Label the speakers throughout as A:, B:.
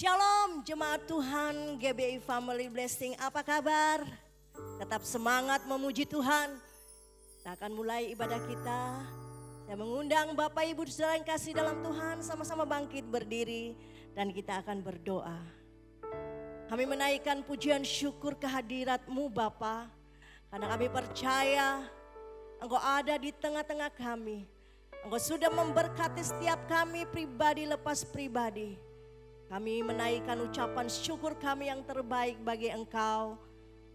A: Shalom jemaat Tuhan GBI Family Blessing, apa kabar? Tetap semangat memuji Tuhan. Kita akan mulai ibadah kita. Saya mengundang Bapak Ibu Saudara yang kasih dalam Tuhan, sama-sama bangkit berdiri dan kita akan berdoa. Kami menaikkan pujian syukur kehadirat-Mu Bapa, karena kami percaya Engkau ada di tengah-tengah kami. Engkau sudah memberkati setiap kami pribadi lepas pribadi. Kami menaikkan ucapan syukur kami yang terbaik bagi Engkau,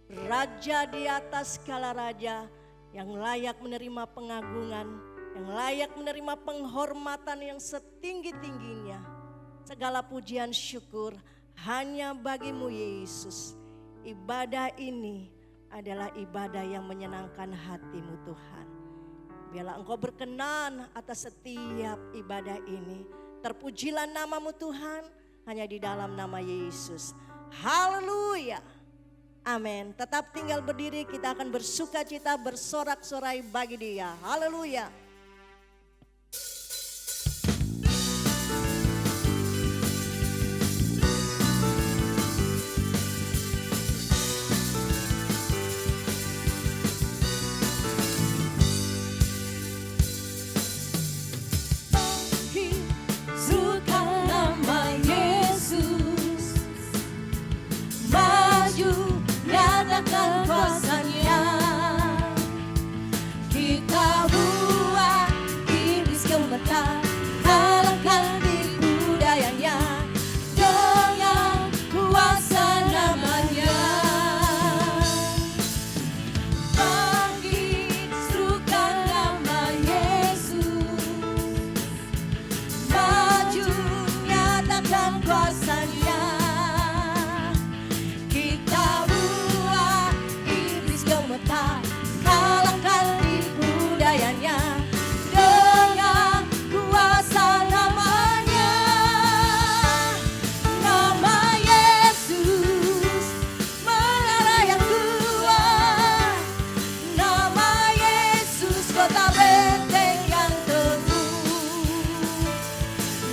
A: Raja di atas segala raja, yang layak menerima pengagungan, yang layak menerima penghormatan yang setinggi-tingginya. Segala pujian syukur hanya bagi-Mu Yesus. Ibadah ini adalah ibadah yang menyenangkan hati-Mu Tuhan. Biarlah Engkau berkenan atas setiap ibadah ini. Terpujilah nama-Mu Tuhan. Hanya di dalam nama Yesus. Haleluya. Amin. Tetap tinggal berdiri, kita akan bersuka cita, bersorak-sorai bagi Dia. Haleluya.
B: Nyatakan kuasa-Nya, kita buat iblis gemetar, kalahkan tipu dayanya dengan kuasa nama-Nya. Bangkit serukan nama Yesus, maju nyatakan kuasa-Nya. Kalahkan tipu dayanya dengan kuasa nama-Nya. Nama Yesus menara yang kuat, nama Yesus kota benteng yang teguh,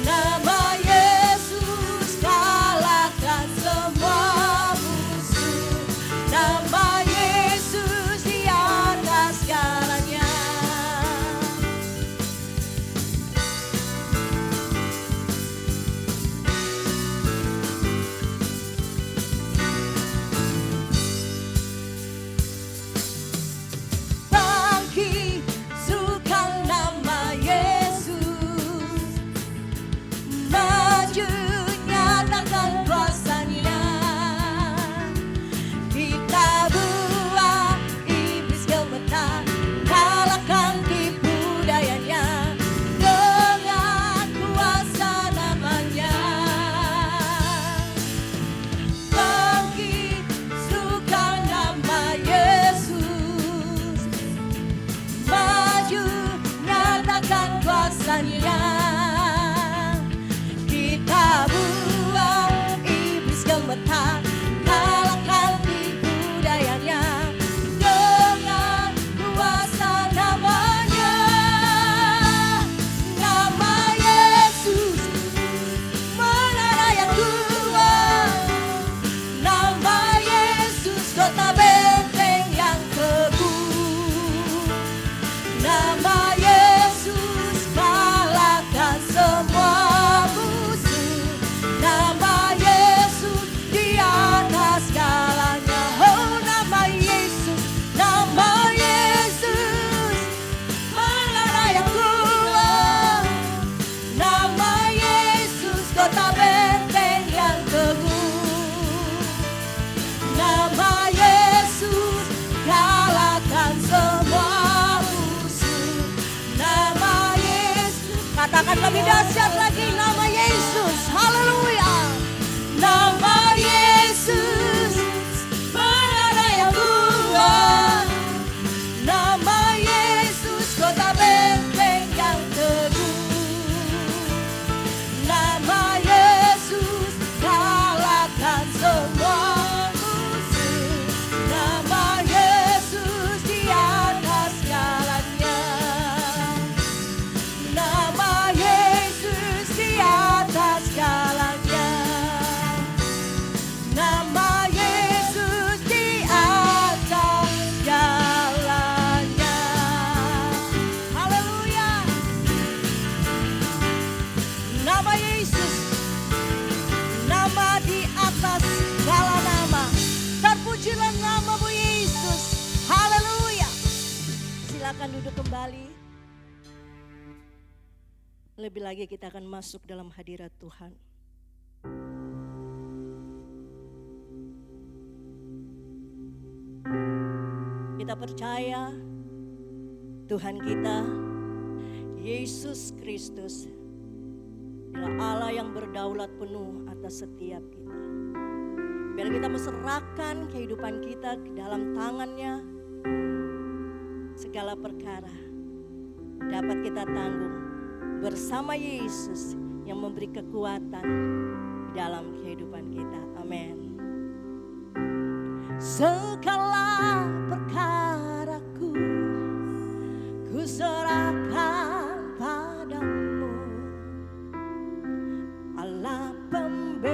B: nama Yesus kalahkan semua musuh, nama segalanya. Bangkit serukan nama Yesus, maju nyatakan kuasa-Nya. Kita buat iblis gemetar, kalahkan tipu dayanya dengan kuasa nama-Nya. Bangkit serukan nama Yesus, maju nyatakan kuasa-Nya. Kita buat iblis gemetar, kalahkan tipu dayanya dengan kuasa nama-Nya. Nama Yesus menara yang kuat, nama Yesus kota benteng yang teguh, nama Yesus kalahkan semua musuh, nama Yesus di atas segalanya. Oh, nama Yesus menara yang kuat, nama Yesus kota benteng yang teguh, nama Yesus kalahkan semua musuh, nama Yesus. Katakan lebih dahsyat lagi, nama Yesus. Haleluya. Nama Yesus menara yang kuat, nama Yesus kota benteng yang teguh, nama Yesus kalahkan semua musuh, nama Yesus di atas segalanya, nama Yesus di
A: silakan duduk kembali. Lebih lagi kita akan masuk dalam hadirat Tuhan. Kita percaya Tuhan kita, Yesus Kristus, adalah Allah yang berdaulat penuh atas setiap kita. Biar kita menserahkan kehidupan kita ke dalam tangan-Nya, segala perkara dapat kita tanggung bersama Yesus yang memberi kekuatan di dalam kehidupan kita. Amin. Segala perkaraku ku serahkan padamu, Allah pembelaku.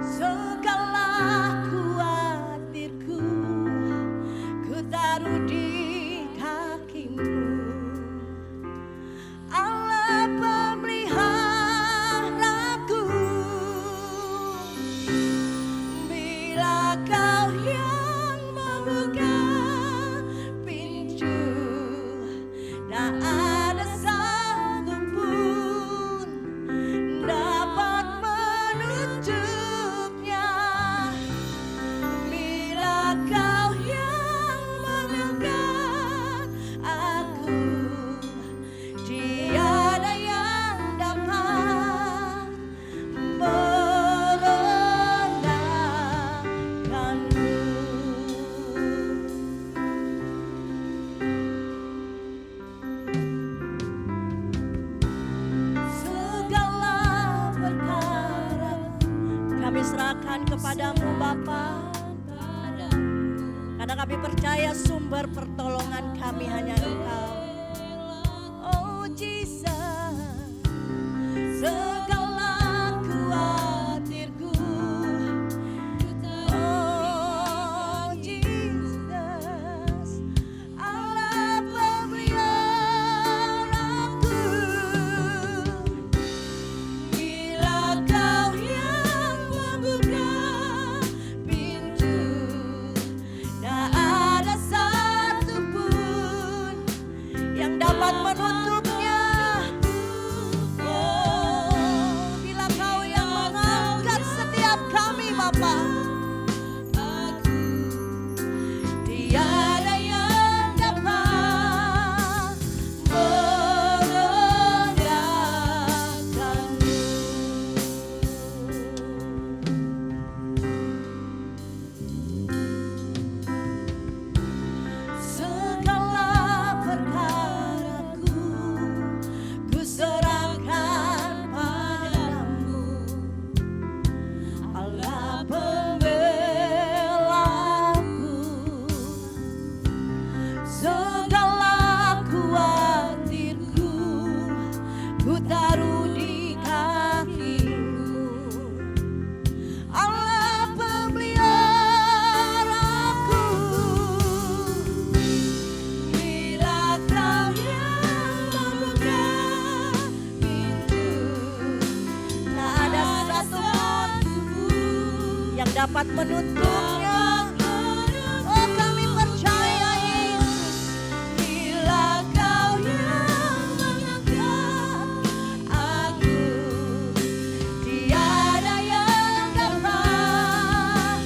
A: Segala khawatirku ku taruh di kakimu, Allah pemeliharaku. Bila Kau yang membuka pintu, tak ada satupun dapat menutupnya. Bila Kau yang mengangkat aku, tiada yang dapat merendahkanmu. Segala perkara kami serahkan kepadamu Bapa, karena kami percaya sumber pertolongan kami hanya Engkau. Oh Jesus, segala khawatirku, oh Jesus, Allah pemeliharaku. Bila Kau yang membuka pintu, tak ada satupun yang dapat menutupnya. Oh, bila Kau yang mengangkat setiap kami Bapa, tiada yang dapat merendahkanmu. Segala perkaraku ku serahkan padamu, Allah pembelaku. Segala khawatirku ku taruh di kakimu, Allah pemeliharaku. Bila Kau yang membuka pintu, tak ada satupun yang dapat menutupnya. Oh, kami percaya Yesus. Bila Kau yang mengangkat aku, tiada yang dapat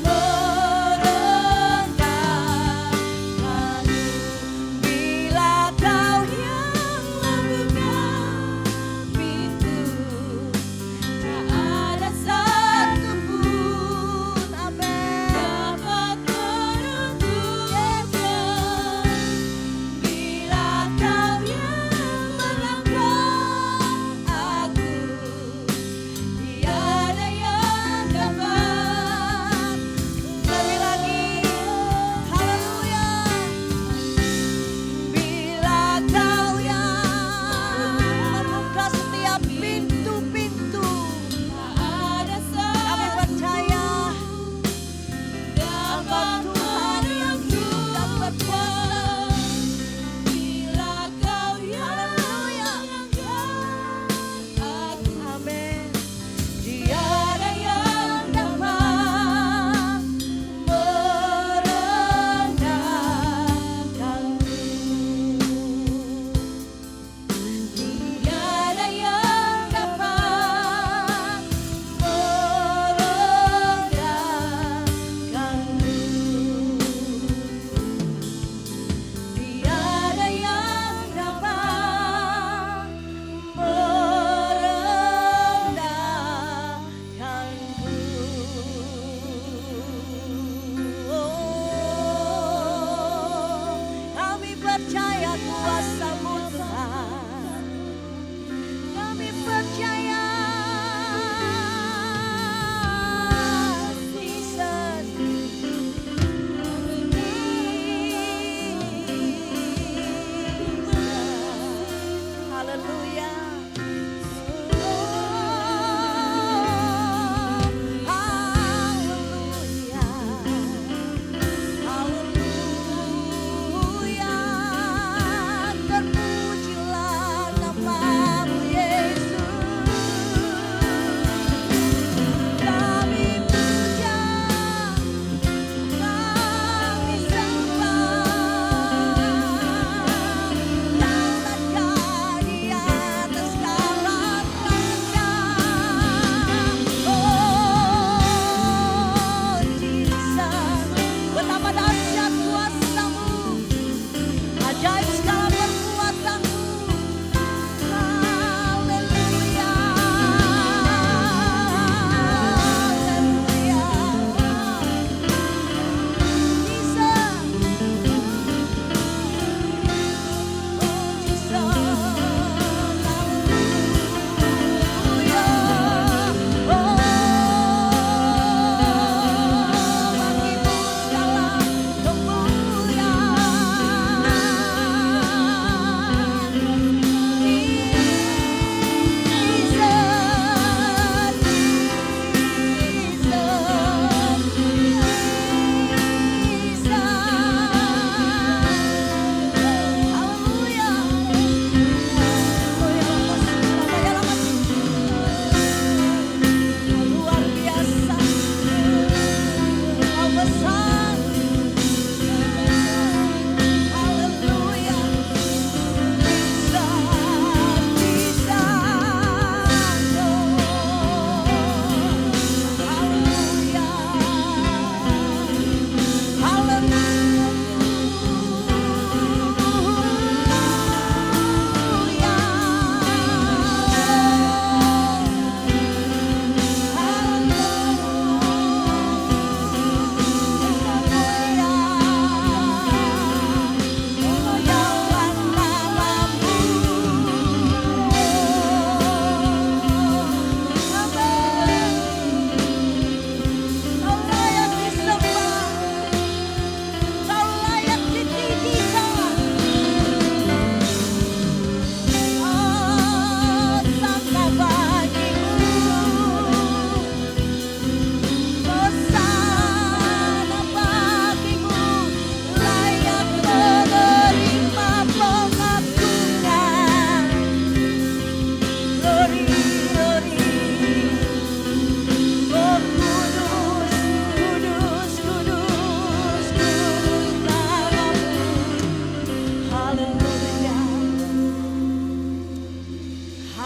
A: merendahkanmu. Bila Kau yang membuka pintu, tak ada satupun, amin,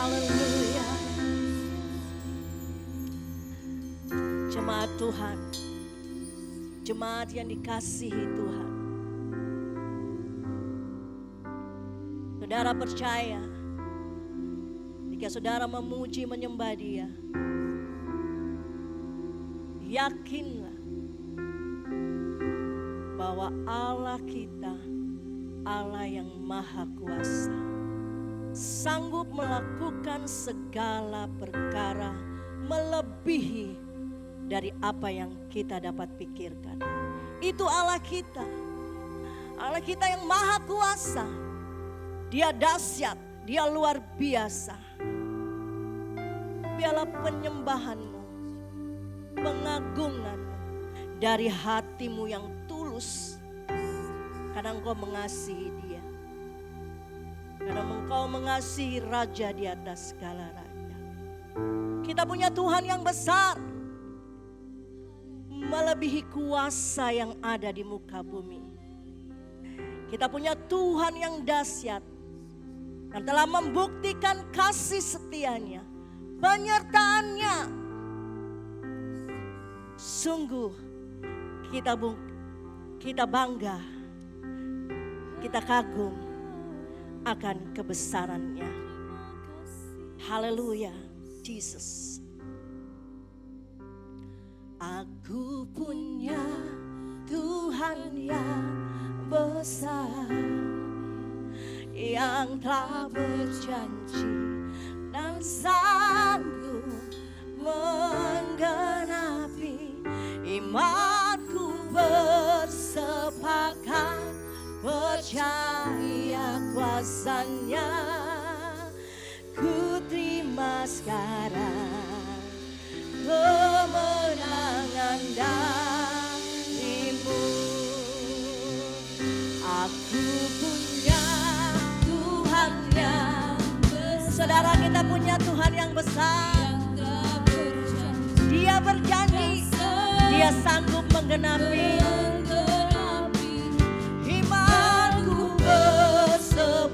A: Haleluya. Jemaat Tuhan, jemaat yang dikasihi Tuhan, saudara percaya jika saudara memuji menyembah Dia, yakinlah bahwa Allah kita Allah yang maha kuasa, sanggup melakukan segala perkara melebihi dari apa yang kita dapat pikirkan. Itu Allah kita yang maha kuasa. Dia dahsyat, Dia luar biasa. Biarlah penyembahanmu, pengagunganmu dari hatimu yang tulus, karena engkau mengasihi Dia, karena engkau mengasihi Raja di atas segala raja. Kita punya Tuhan yang besar, melebihi kuasa yang ada di muka bumi. Kita punya Tuhan yang dahsyat, yang telah membuktikan kasih setianya, penyertaannya. Sungguh kita bangga, kita kagum akan kebesarannya. Haleluya, Jesus. Aku punya Tuhan yang besar, yang telah berjanji dan sanggup menggenapi. Imanku bersepakat percaya kuasanya. Ku terima sekarang kemenangan darimu. Aku punya Tuhan yang besar. Saudara, kita punya Tuhan yang besar. Dia berjanji, Dia sanggup menggenapi. Imanku bersepakat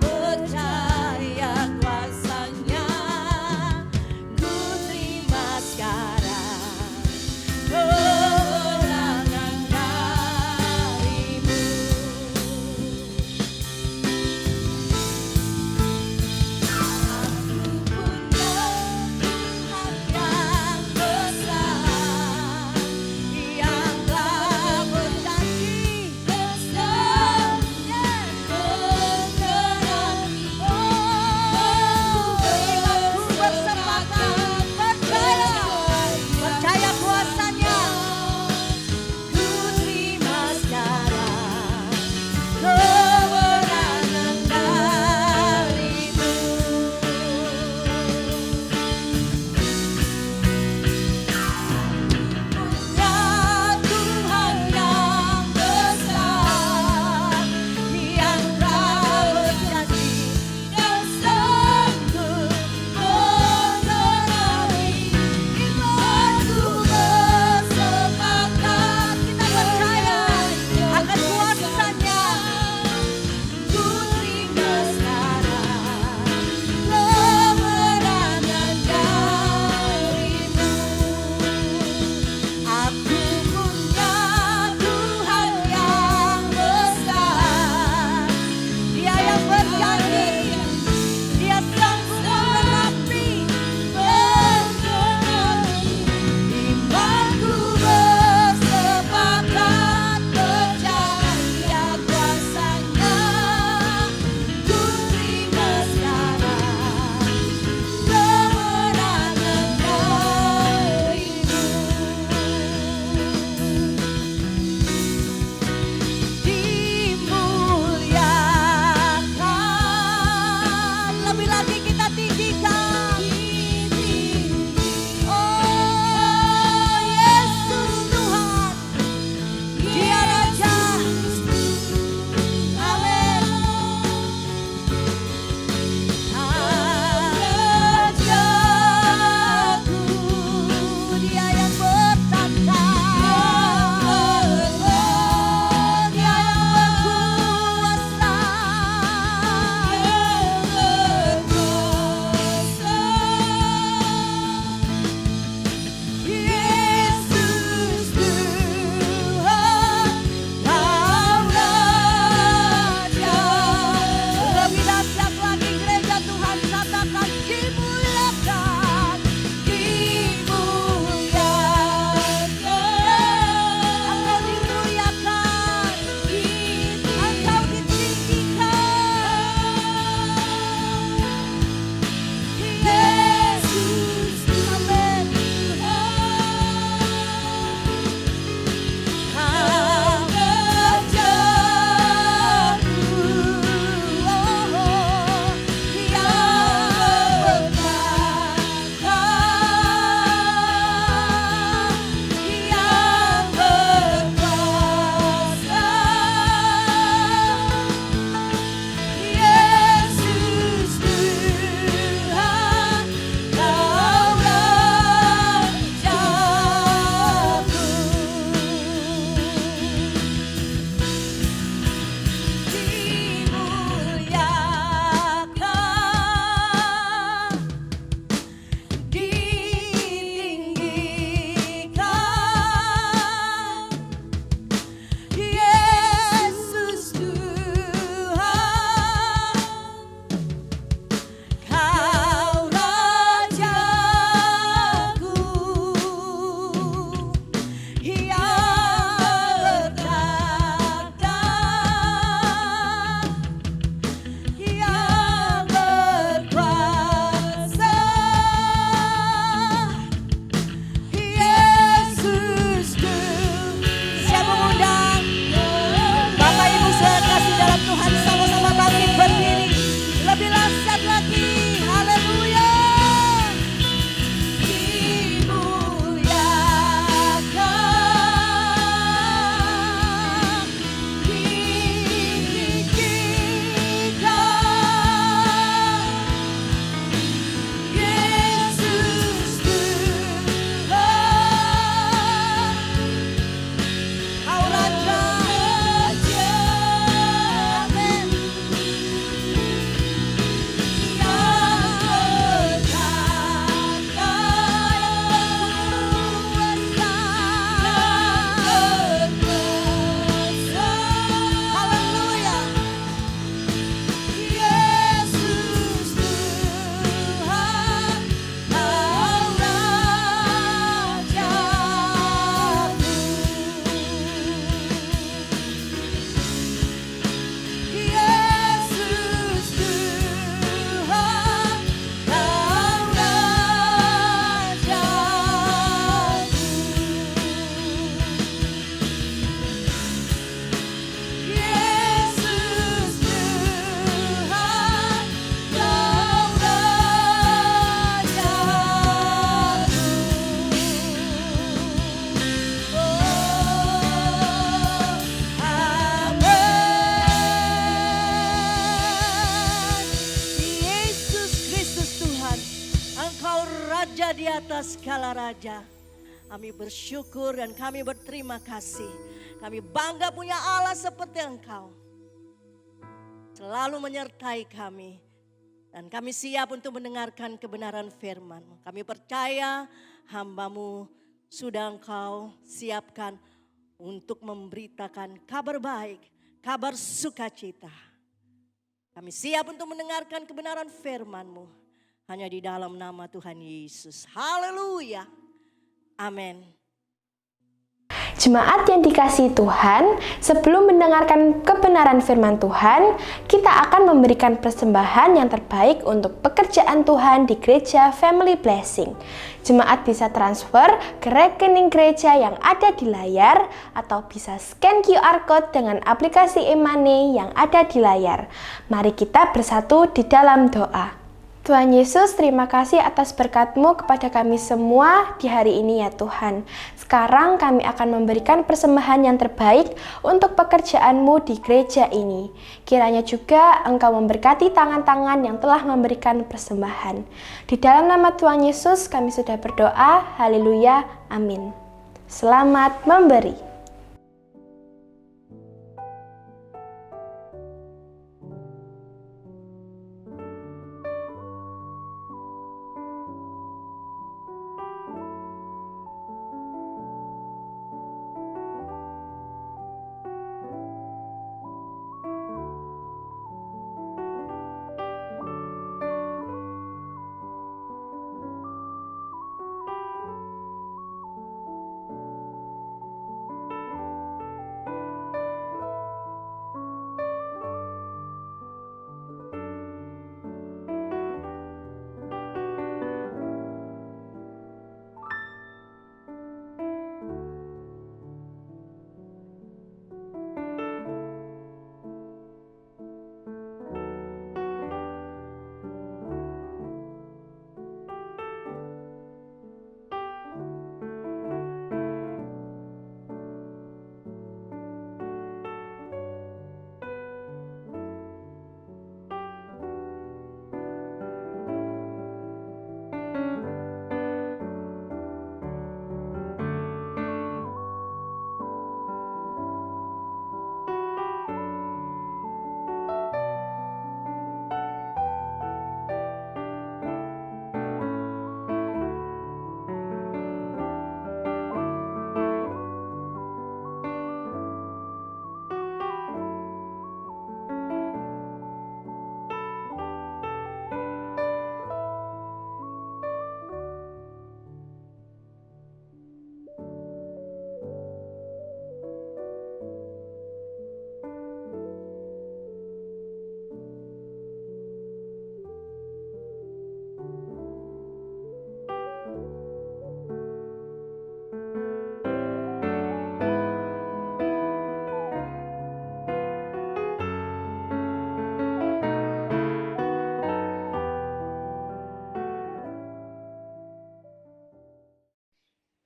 A: percaya kuasanya. Ku terima sekarang kemenangan darimu. Aku punya Tuhan yang besar, yang Raja di atas segala raja. Kami bersyukur dan kami berterima kasih. Kami bangga punya Allah seperti Engkau. Selalu menyertai kami. Dan kami siap untuk mendengarkan kebenaran firman-Mu. Kami percaya hamba-Mu sudah Engkau siapkan untuk memberitakan kabar baik, kabar sukacita. Kami siap untuk mendengarkan kebenaran firman-Mu. Hanya di dalam nama Tuhan Yesus. Haleluya. Amin.
C: Jemaat yang dikasihi Tuhan, sebelum mendengarkan kebenaran firman Tuhan, kita akan memberikan persembahan yang terbaik untuk pekerjaan Tuhan di gereja Family Blessing. Jemaat bisa transfer ke rekening gereja yang ada di layar atau bisa scan QR Code dengan aplikasi e-money yang ada di layar. Mari kita bersatu di dalam doa. Tuhan Yesus, terima kasih atas berkat-Mu kepada kami semua di hari ini ya Tuhan. Sekarang kami akan memberikan persembahan yang terbaik untuk pekerjaan-Mu di gereja ini. Kiranya juga Engkau memberkati tangan-tangan yang telah memberikan persembahan. Di dalam nama Tuhan Yesus kami sudah berdoa, haleluya, amin. Selamat memberi.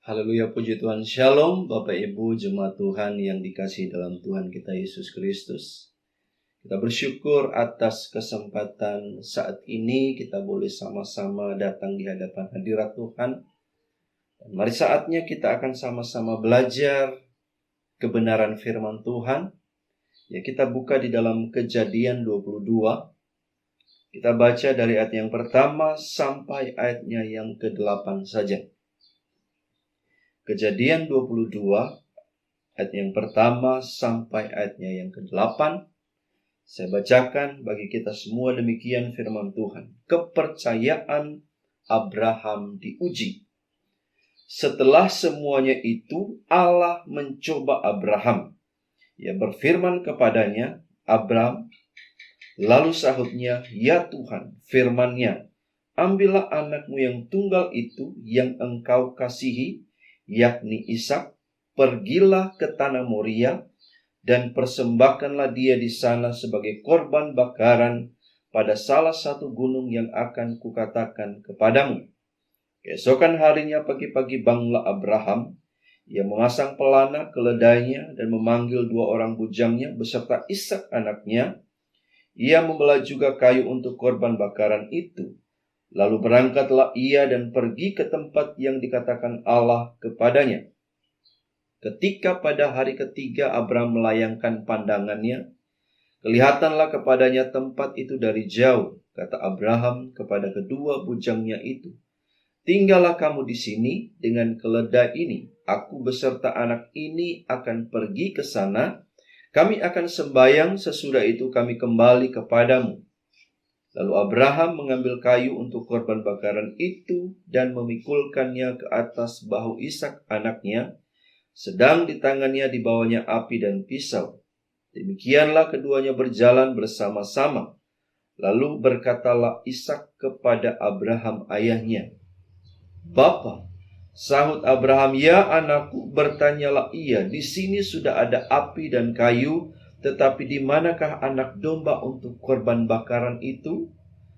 D: Haleluya, puji Tuhan. Shalom Bapak Ibu jemaat Tuhan yang dikasihi dalam Tuhan kita Yesus Kristus. Kita bersyukur atas kesempatan saat ini kita boleh sama-sama datang di hadapan hadirat Tuhan. Dan mari saatnya kita akan sama-sama belajar kebenaran firman Tuhan. Ya, kita buka di dalam Kejadian 22. Kita baca dari ayat yang pertama sampai ayatnya yang ke-8 saja. Kejadian 22, ayat yang pertama sampai ayatnya yang ke-8. Saya bacakan bagi kita semua demikian firman Tuhan. Kepercayaan Abraham diuji. Setelah semuanya itu, Allah mencoba Abraham. Ia berfirman kepadanya, Abraham, lalu sahutnya, ya Tuhan, firman-Nya, ambillah anakmu yang tunggal itu yang engkau kasihi, yakni Ishak, pergilah ke tanah Moria dan persembahkanlah dia di sana sebagai korban bakaran pada salah satu gunung yang akan kukatakan kepadamu. Keesokan harinya pagi-pagi bangunlah Abraham. Ia memasang pelana keledainya dan memanggil 2 orang bujangnya beserta Ishak anaknya. Ia membelah juga kayu untuk korban bakaran itu. Lalu berangkatlah ia dan pergi ke tempat yang dikatakan Allah kepadanya. Ketika pada hari ketiga Abraham melayangkan pandangannya, kelihatanlah kepadanya tempat itu dari jauh. Kata Abraham kepada kedua bujangnya itu, tinggallah kamu di sini dengan keledai ini. Aku beserta anak ini akan pergi ke sana. Kami akan sembahyang, sesudah itu kami kembali kepadamu. Lalu Abraham mengambil kayu untuk korban bakaran itu dan memikulkannya ke atas bahu Ishak anaknya, sedang di tangannya dibawanya api dan pisau. Demikianlah keduanya berjalan bersama-sama. Lalu berkatalah Ishak kepada Abraham ayahnya, Bapa. Sahut Abraham, ya anakku. Bertanyalah ia, di sini sudah ada api dan kayu, tetapi di manakah anak domba untuk korban bakaran itu?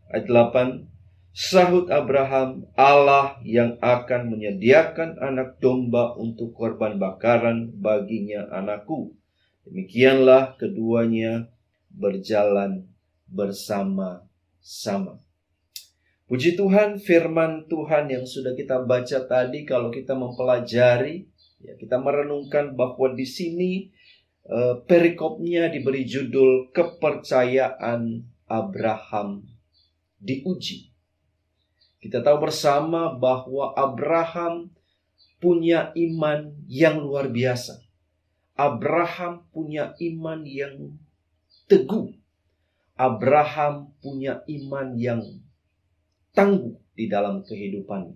D: Ayat 8. Sahut Abraham, Allah yang akan menyediakan anak domba untuk korban bakaran baginya anakku. Demikianlah keduanya berjalan bersama-sama. Puji Tuhan, firman Tuhan yang sudah kita baca tadi, kalau kita mempelajari, ya, kita merenungkan bahwa di sini perikopnya diberi judul kepercayaan Abraham diuji. Kita tahu bersama bahwa Abraham punya iman yang luar biasa. Abraham punya iman yang teguh. Abraham punya iman yang tangguh di dalam kehidupannya.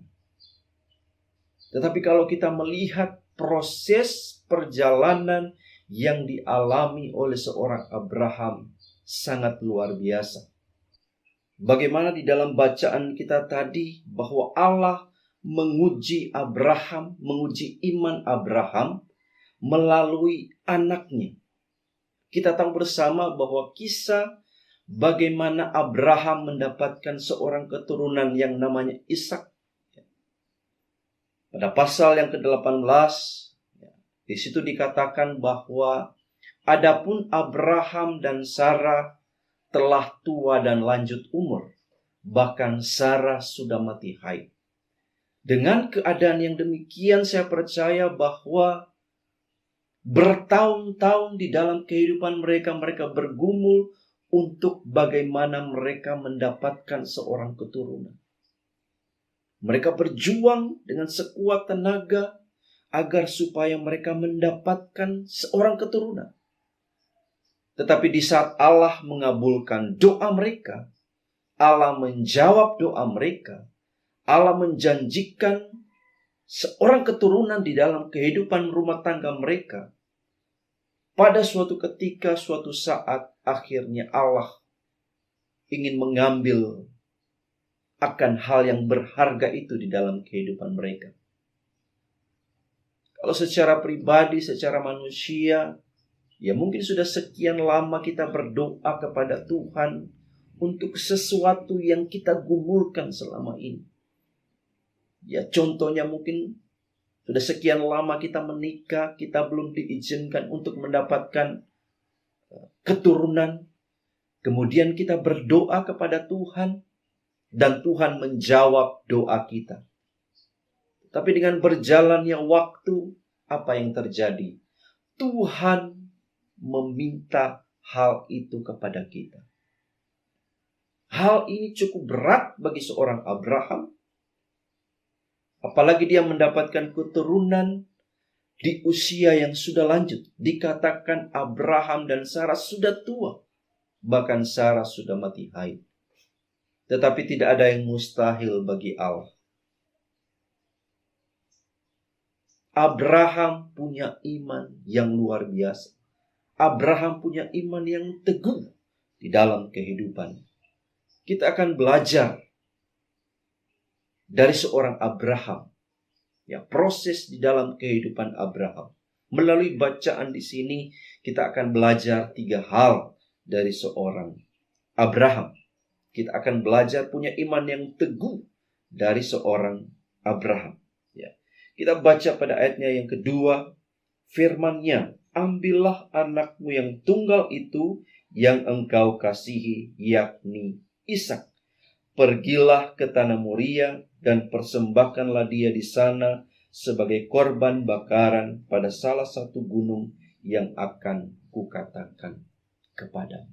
D: Tetapi kalau kita melihat proses perjalanan yang dialami oleh seorang Abraham sangat luar biasa. Bagaimana di dalam bacaan kita tadi bahwa Allah menguji Abraham, menguji iman Abraham melalui anaknya. Kita tahu bersama bahwa kisah bagaimana Abraham mendapatkan seorang keturunan yang namanya Ishak. Pada pasal yang ke-18, di situ dikatakan bahwa adapun Abraham dan Sarah telah tua dan lanjut umur, bahkan Sarah sudah mati haid. Dengan keadaan yang demikian, saya percaya bahwa bertahun-tahun di dalam kehidupan mereka bergumul untuk bagaimana mereka mendapatkan seorang keturunan. Mereka berjuang dengan sekuat tenaga agar supaya mereka mendapatkan seorang keturunan. Tetapi di saat Allah mengabulkan doa mereka, Allah menjawab doa mereka, Allah menjanjikan seorang keturunan di dalam kehidupan rumah tangga mereka. Pada suatu ketika, suatu saat, akhirnya Allah ingin mengambil akan hal yang berharga itu di dalam kehidupan mereka. Kalau secara pribadi, secara manusia, ya mungkin sudah sekian lama kita berdoa kepada Tuhan untuk sesuatu yang kita gumulkan selama ini. Ya contohnya mungkin sudah sekian lama kita menikah, kita belum diizinkan untuk mendapatkan keturunan. Kemudian kita berdoa kepada Tuhan dan Tuhan menjawab doa kita. Tapi dengan berjalannya waktu, apa yang terjadi? Tuhan meminta hal itu kepada kita. Hal ini cukup berat bagi seorang Abraham. Apalagi dia mendapatkan keturunan di usia yang sudah lanjut. Dikatakan Abraham dan Sarah sudah tua. Bahkan Sarah sudah mati haid. Tetapi tidak ada yang mustahil bagi Allah. Abraham punya iman yang luar biasa. Abraham punya iman yang teguh di dalam kehidupan. Kita akan belajar dari seorang Abraham. Ya, proses di dalam kehidupan Abraham. Melalui bacaan di sini kita akan belajar 3 hal dari seorang Abraham. Kita akan belajar punya iman yang teguh dari seorang Abraham. Ya. Kita baca pada ayatnya yang kedua, firman-Nya, ambillah anakmu yang tunggal itu yang engkau kasihi, yakni Ishak. pergilah ke tanah Moria dan persembahkanlah dia di sana sebagai korban bakaran pada salah satu gunung yang akan kukatakan kepadamu.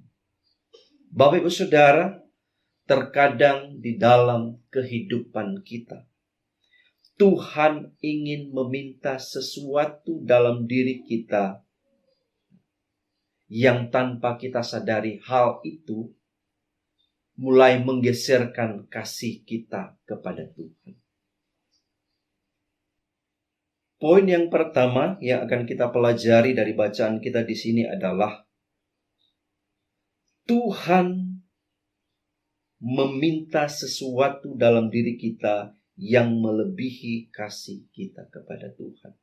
D: Bapak Ibu Saudara, terkadang di dalam kehidupan kita, Tuhan ingin meminta sesuatu dalam diri kita yang tanpa kita sadari hal itu mulai menggeserkan kasih kita kepada Tuhan. Poin yang pertama yang akan kita pelajari dari bacaan kita di sini adalah Tuhan meminta sesuatu dalam diri kita yang melebihi kasih kita kepada Tuhan.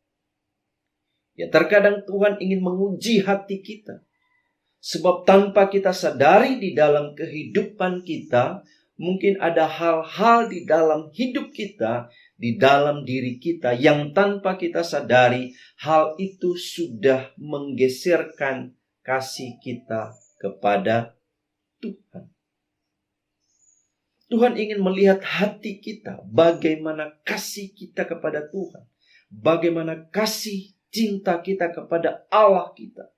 D: Ya, terkadang Tuhan ingin menguji hati kita. Sebab tanpa kita sadari di dalam kehidupan kita, mungkin ada hal-hal di dalam hidup kita, di dalam diri kita, yang tanpa kita sadari, hal itu sudah menggeserkan kasih kita kepada Tuhan. Tuhan ingin melihat hati kita, bagaimana kasih kita kepada Tuhan, bagaimana kasih cinta kita kepada Allah kita.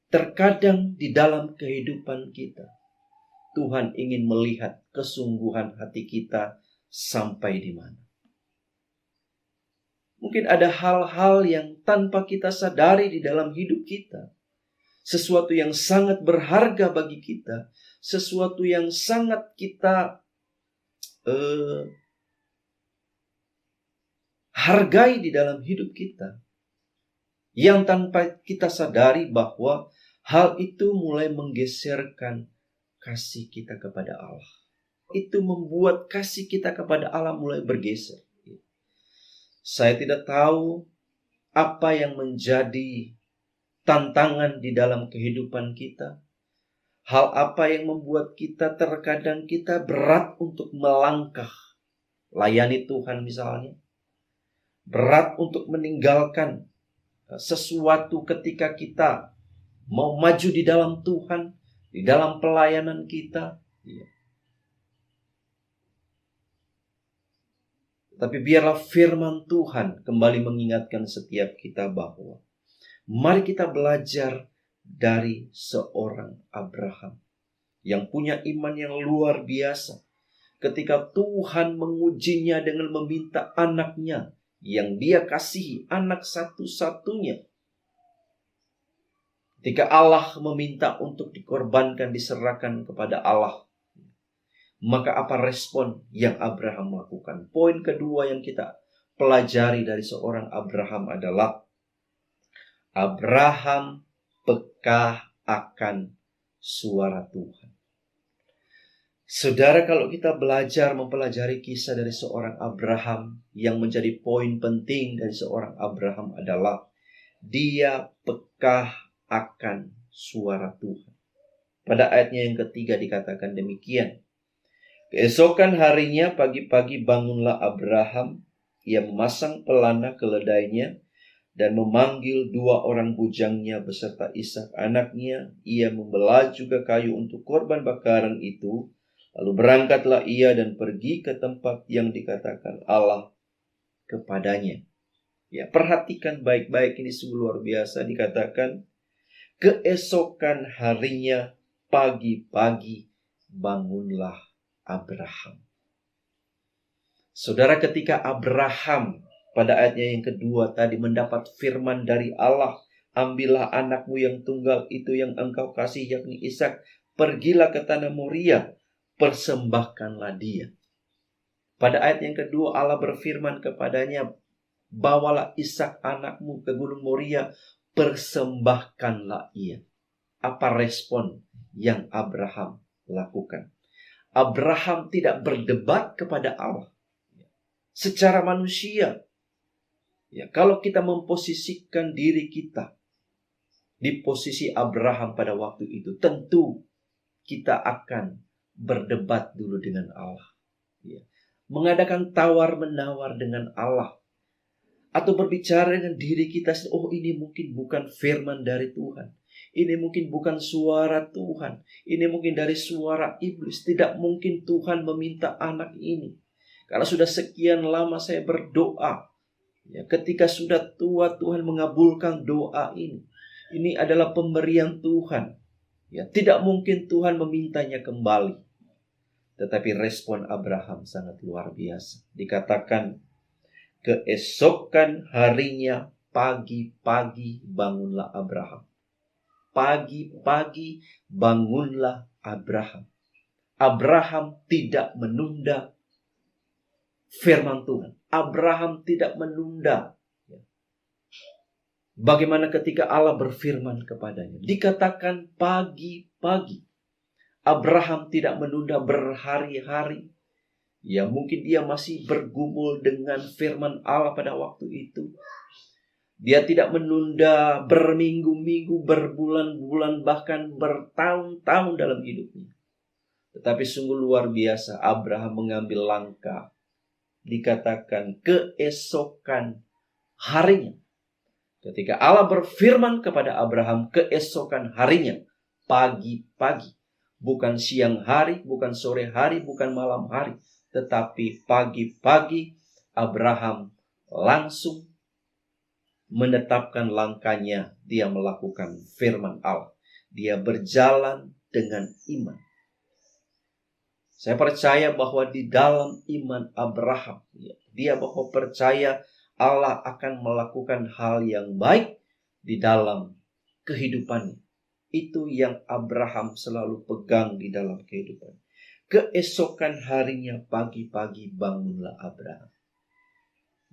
D: Terkadang di dalam kehidupan kita, Tuhan ingin melihat kesungguhan hati kita sampai di mana. Mungkin ada hal-hal yang tanpa kita sadari di dalam hidup kita. Sesuatu yang sangat berharga bagi kita. Sesuatu yang sangat kita hargai di dalam hidup kita. Yang tanpa kita sadari bahwa hal itu mulai menggeserkan kasih kita kepada Allah. Itu membuat kasih kita kepada Allah mulai bergeser. Saya tidak tahu apa yang menjadi tantangan di dalam kehidupan kita. Hal apa yang membuat kita terkadang kita berat untuk melangkah. Layani Tuhan misalnya. Berat untuk meninggalkan sesuatu ketika kita mau maju di dalam Tuhan, di dalam pelayanan kita. Tapi biarlah firman Tuhan kembali mengingatkan setiap kita bahwa mari kita belajar dari seorang Abraham yang punya iman yang luar biasa. Ketika Tuhan mengujinya dengan meminta anaknya yang dia kasihi, anak satu-satunya. Ketika Allah meminta untuk dikorbankan, diserahkan kepada Allah, maka apa respon yang Abraham lakukan? Poin kedua yang kita pelajari dari seorang Abraham adalah Abraham peka akan suara Tuhan. Saudara, kalau kita mempelajari kisah dari seorang Abraham, yang menjadi poin penting dari seorang Abraham adalah dia peka akan suara Tuhan. Pada ayatnya yang ketiga dikatakan demikian. Keesokan harinya pagi-pagi bangunlah Abraham, ia memasang pelana keledainya dan memanggil 2 orang bujangnya beserta Ishak anaknya. Ia membelah juga kayu untuk korban bakaran itu. Lalu berangkatlah ia dan pergi ke tempat yang dikatakan Allah kepadanya. Ya, perhatikan baik-baik, ini sungguh luar biasa. Dikatakan keesokan harinya pagi-pagi bangunlah Abraham. Saudara, ketika Abraham pada ayatnya yang kedua tadi mendapat firman dari Allah, ambillah anakmu yang tunggal itu yang engkau kasih, yakni Ishak, pergilah ke tanah Moria, persembahkanlah dia. Pada ayat yang kedua Allah berfirman kepadanya, bawalah Ishak anakmu ke gunung Moria, persembahkanlah ia. Apa respon yang Abraham lakukan? Abraham tidak berdebat kepada Allah secara manusia. Ya, kalau kita memposisikan diri kita di posisi Abraham pada waktu itu, tentu kita akan berdebat dulu dengan Allah. Ya. Mengadakan tawar-menawar dengan Allah. Atau berbicara dengan diri kita, oh ini mungkin bukan firman dari Tuhan. Ini mungkin bukan suara Tuhan. Ini mungkin dari suara iblis. Tidak mungkin Tuhan meminta anak ini. Karena sudah sekian lama saya berdoa. Ya, ketika sudah tua, Tuhan mengabulkan doa ini. Ini adalah pemberian Tuhan. Ya, tidak mungkin Tuhan memintanya kembali. Tetapi respon Abraham sangat luar biasa. Dikatakan, keesokan harinya pagi-pagi bangunlah Abraham. Pagi-pagi bangunlah Abraham. Abraham tidak menunda firman Tuhan. Abraham tidak menunda. Bagaimana ketika Allah berfirman kepadanya? Dikatakan pagi-pagi. Abraham tidak menunda berhari-hari. Ya, mungkin dia masih bergumul dengan firman Allah pada waktu itu. Dia tidak menunda berminggu-minggu, berbulan-bulan, bahkan bertahun-tahun dalam hidupnya. Tetapi sungguh luar biasa, Abraham mengambil langkah. Dikatakan keesokan harinya. Ketika Allah berfirman kepada Abraham, keesokan harinya, pagi-pagi. Bukan siang hari, bukan sore hari, bukan malam hari. Tetapi pagi-pagi Abraham langsung menetapkan langkahnya. Dia melakukan firman Allah. Dia berjalan dengan iman. Saya percaya bahwa di dalam iman Abraham, dia bahwa percaya Allah akan melakukan hal yang baik di dalam kehidupannya. Itu yang Abraham selalu pegang di dalam kehidupan. Keesokan harinya pagi-pagi bangunlah Abraham.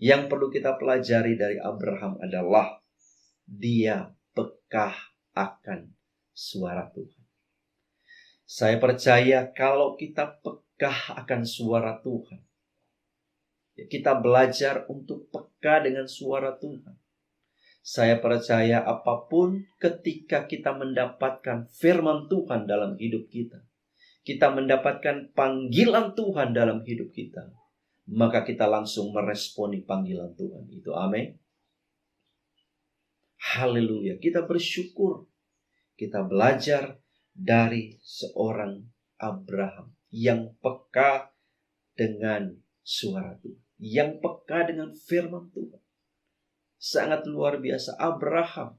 D: Yang perlu kita pelajari dari Abraham adalah dia peka akan suara Tuhan. Saya percaya kalau kita peka akan suara Tuhan, kita belajar untuk peka dengan suara Tuhan. Saya percaya apapun ketika kita mendapatkan firman Tuhan dalam hidup kita, kita mendapatkan panggilan Tuhan dalam hidup kita, maka kita langsung meresponi panggilan Tuhan itu. Amin. Haleluya. Kita bersyukur. Kita belajar dari seorang Abraham yang peka dengan suara Tuhan, yang peka dengan firman Tuhan. Sangat luar biasa. Abraham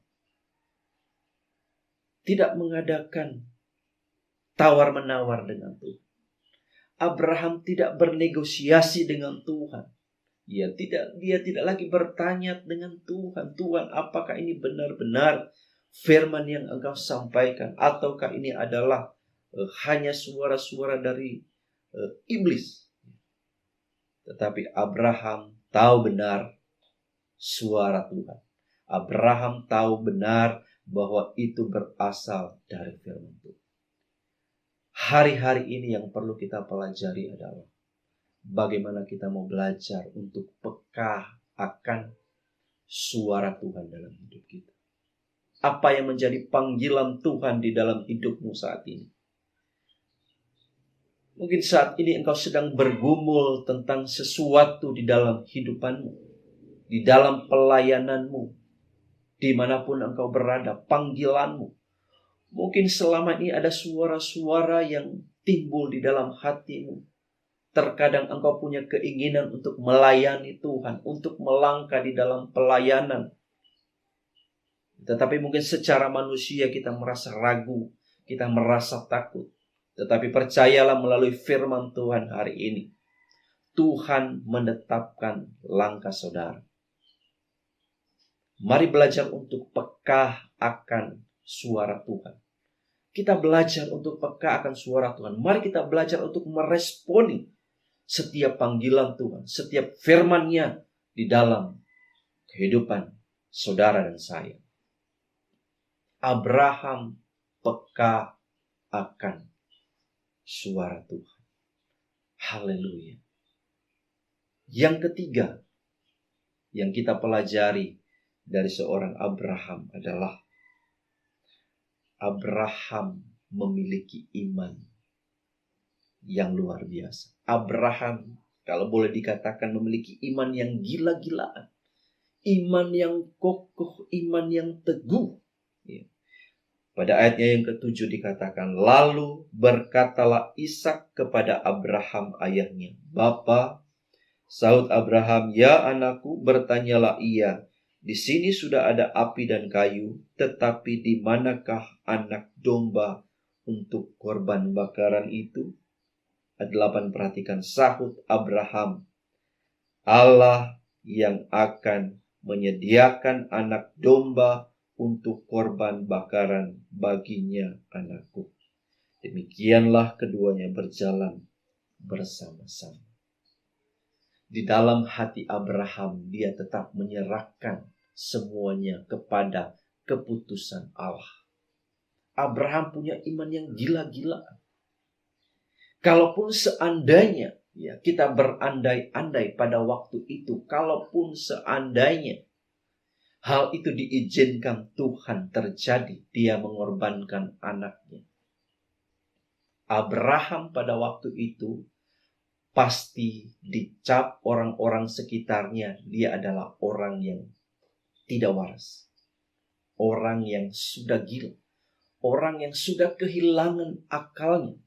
D: tidak mengadakan tawar-menawar dengan Tuhan. Abraham tidak bernegosiasi dengan Tuhan. Dia tidak lagi bertanya dengan Tuhan. Tuhan, apakah ini benar-benar firman yang Engkau sampaikan? Ataukah ini adalah hanya suara-suara dari iblis? Tetapi Abraham tahu benar suara Tuhan. Abraham tahu benar bahwa itu berasal dari firman Tuhan. Hari-hari ini yang perlu kita pelajari adalah bagaimana kita mau belajar untuk peka akan suara Tuhan dalam hidup kita. Apa yang menjadi panggilan Tuhan di dalam hidupmu saat ini? Mungkin saat ini engkau sedang bergumul tentang sesuatu di dalam hidupanmu, di dalam pelayananmu, dimanapun engkau berada, panggilanmu. Mungkin selama ini ada suara-suara yang timbul di dalam hatimu. Terkadang engkau punya keinginan untuk melayani Tuhan, untuk melangkah di dalam pelayanan. Tetapi mungkin secara manusia kita merasa ragu, kita merasa takut. Tetapi percayalah melalui firman Tuhan hari ini, Tuhan menetapkan langkah saudara. Mari belajar untuk peka akan suara Tuhan. Kita belajar untuk peka akan suara Tuhan. Mari kita belajar untuk meresponi setiap panggilan Tuhan, setiap firman-Nya di dalam kehidupan saudara dan saya. Abraham peka akan suara Tuhan. Haleluya. Yang ketiga yang kita pelajari dari seorang Abraham adalah Abraham memiliki iman yang luar biasa. Abraham, kalau boleh dikatakan, memiliki iman yang gila-gilaan. Iman yang kokoh, iman yang teguh. Pada ayatnya yang ke-7 dikatakan, lalu berkatalah Ishak kepada Abraham ayahnya, Bapa. Sahut Abraham, ya anakku, bertanyalah ia. Di sini sudah ada api dan kayu, tetapi di manakah anak domba untuk korban bakaran itu? Ayat 8, perhatikan. Sahut Abraham, Allah yang akan menyediakan anak domba untuk korban bakaran baginya anakku. Demikianlah keduanya berjalan bersama-sama. Di dalam hati Abraham, dia tetap menyerahkan semuanya kepada keputusan Allah. Abraham punya iman yang gila-gilaan. Kalaupun seandainya kita berandai-andai pada waktu itu, kalaupun seandainya hal itu diizinkan Tuhan terjadi, dia mengorbankan anaknya. Abraham pada waktu itu pasti dicap orang-orang sekitarnya, dia adalah orang yang tidak waras. Orang yang sudah gila. Orang yang sudah kehilangan akalnya.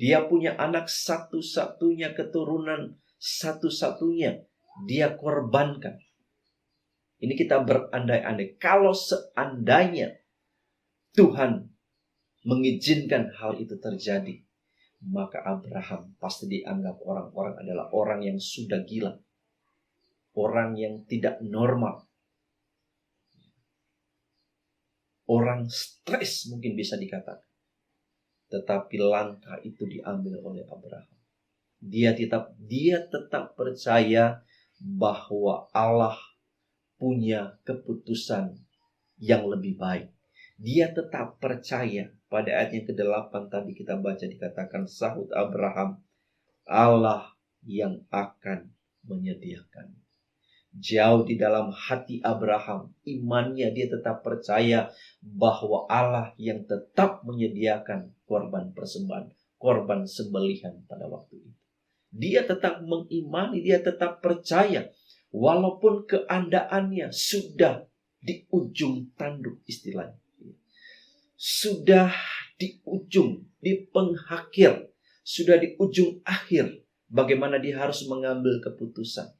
D: Dia punya anak satu-satunya, keturunan satu-satunya, dia korbankan. Ini kita berandai-andai. Kalau seandainya Tuhan mengizinkan hal itu terjadi, maka Abraham pasti dianggap orang-orang adalah orang yang sudah gila. Orang yang tidak normal. Orang stres mungkin bisa dikatakan. Tetapi langkah itu diambil oleh Abraham. Dia tetap percaya bahwa Allah punya keputusan yang lebih baik. Dia tetap percaya. Pada ayat yang ke-8 tadi kita baca dikatakan, sahut Abraham, Allah yang akan menyediakan. Jauh di dalam hati Abraham, imannya dia tetap percaya bahwa Allah yang tetap menyediakan korban persembahan, korban sembelihan pada waktu itu. Dia tetap mengimani, dia tetap percaya, walaupun keadaannya sudah di ujung tanduk istilahnya. Sudah di ujung, di penghakir, sudah di ujung akhir, bagaimana dia harus mengambil keputusan.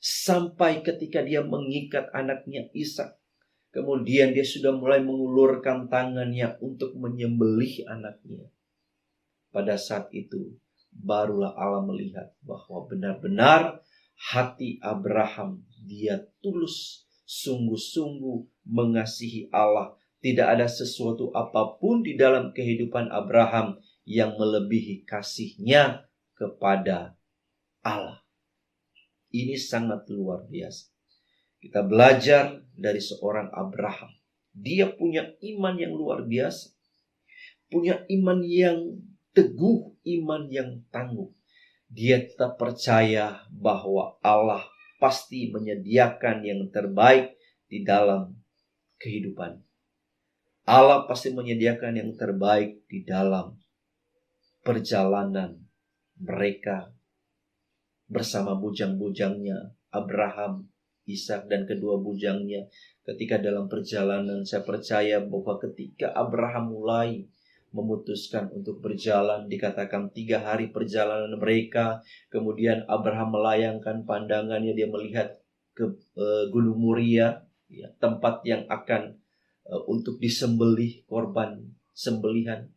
D: Sampai ketika dia mengikat anaknya Ishak, kemudian dia sudah mulai mengulurkan tangannya untuk menyembelih anaknya. Pada saat itu, barulah Allah melihat bahwa benar-benar hati Abraham, dia tulus, sungguh-sungguh mengasihi Allah. Tidak ada sesuatu apapun di dalam kehidupan Abraham yang melebihi kasihnya kepada Allah. Ini sangat luar biasa. Kita belajar dari seorang Abraham. Dia punya iman yang luar biasa. Punya iman yang teguh, iman yang tangguh. Dia tetap percaya bahwa Allah pasti menyediakan yang terbaik di dalam kehidupan. Allah pasti menyediakan yang terbaik di dalam perjalanan mereka bersama bujang-bujangnya Abraham, Ishak dan kedua bujangnya. Ketika dalam perjalanan, saya percaya bahwa ketika Abraham mulai memutuskan untuk berjalan, dikatakan 3 hari perjalanan mereka, kemudian Abraham melayangkan pandangannya, dia melihat ke Gunung Moria, tempat yang akan untuk disembelih, korban sembelihan.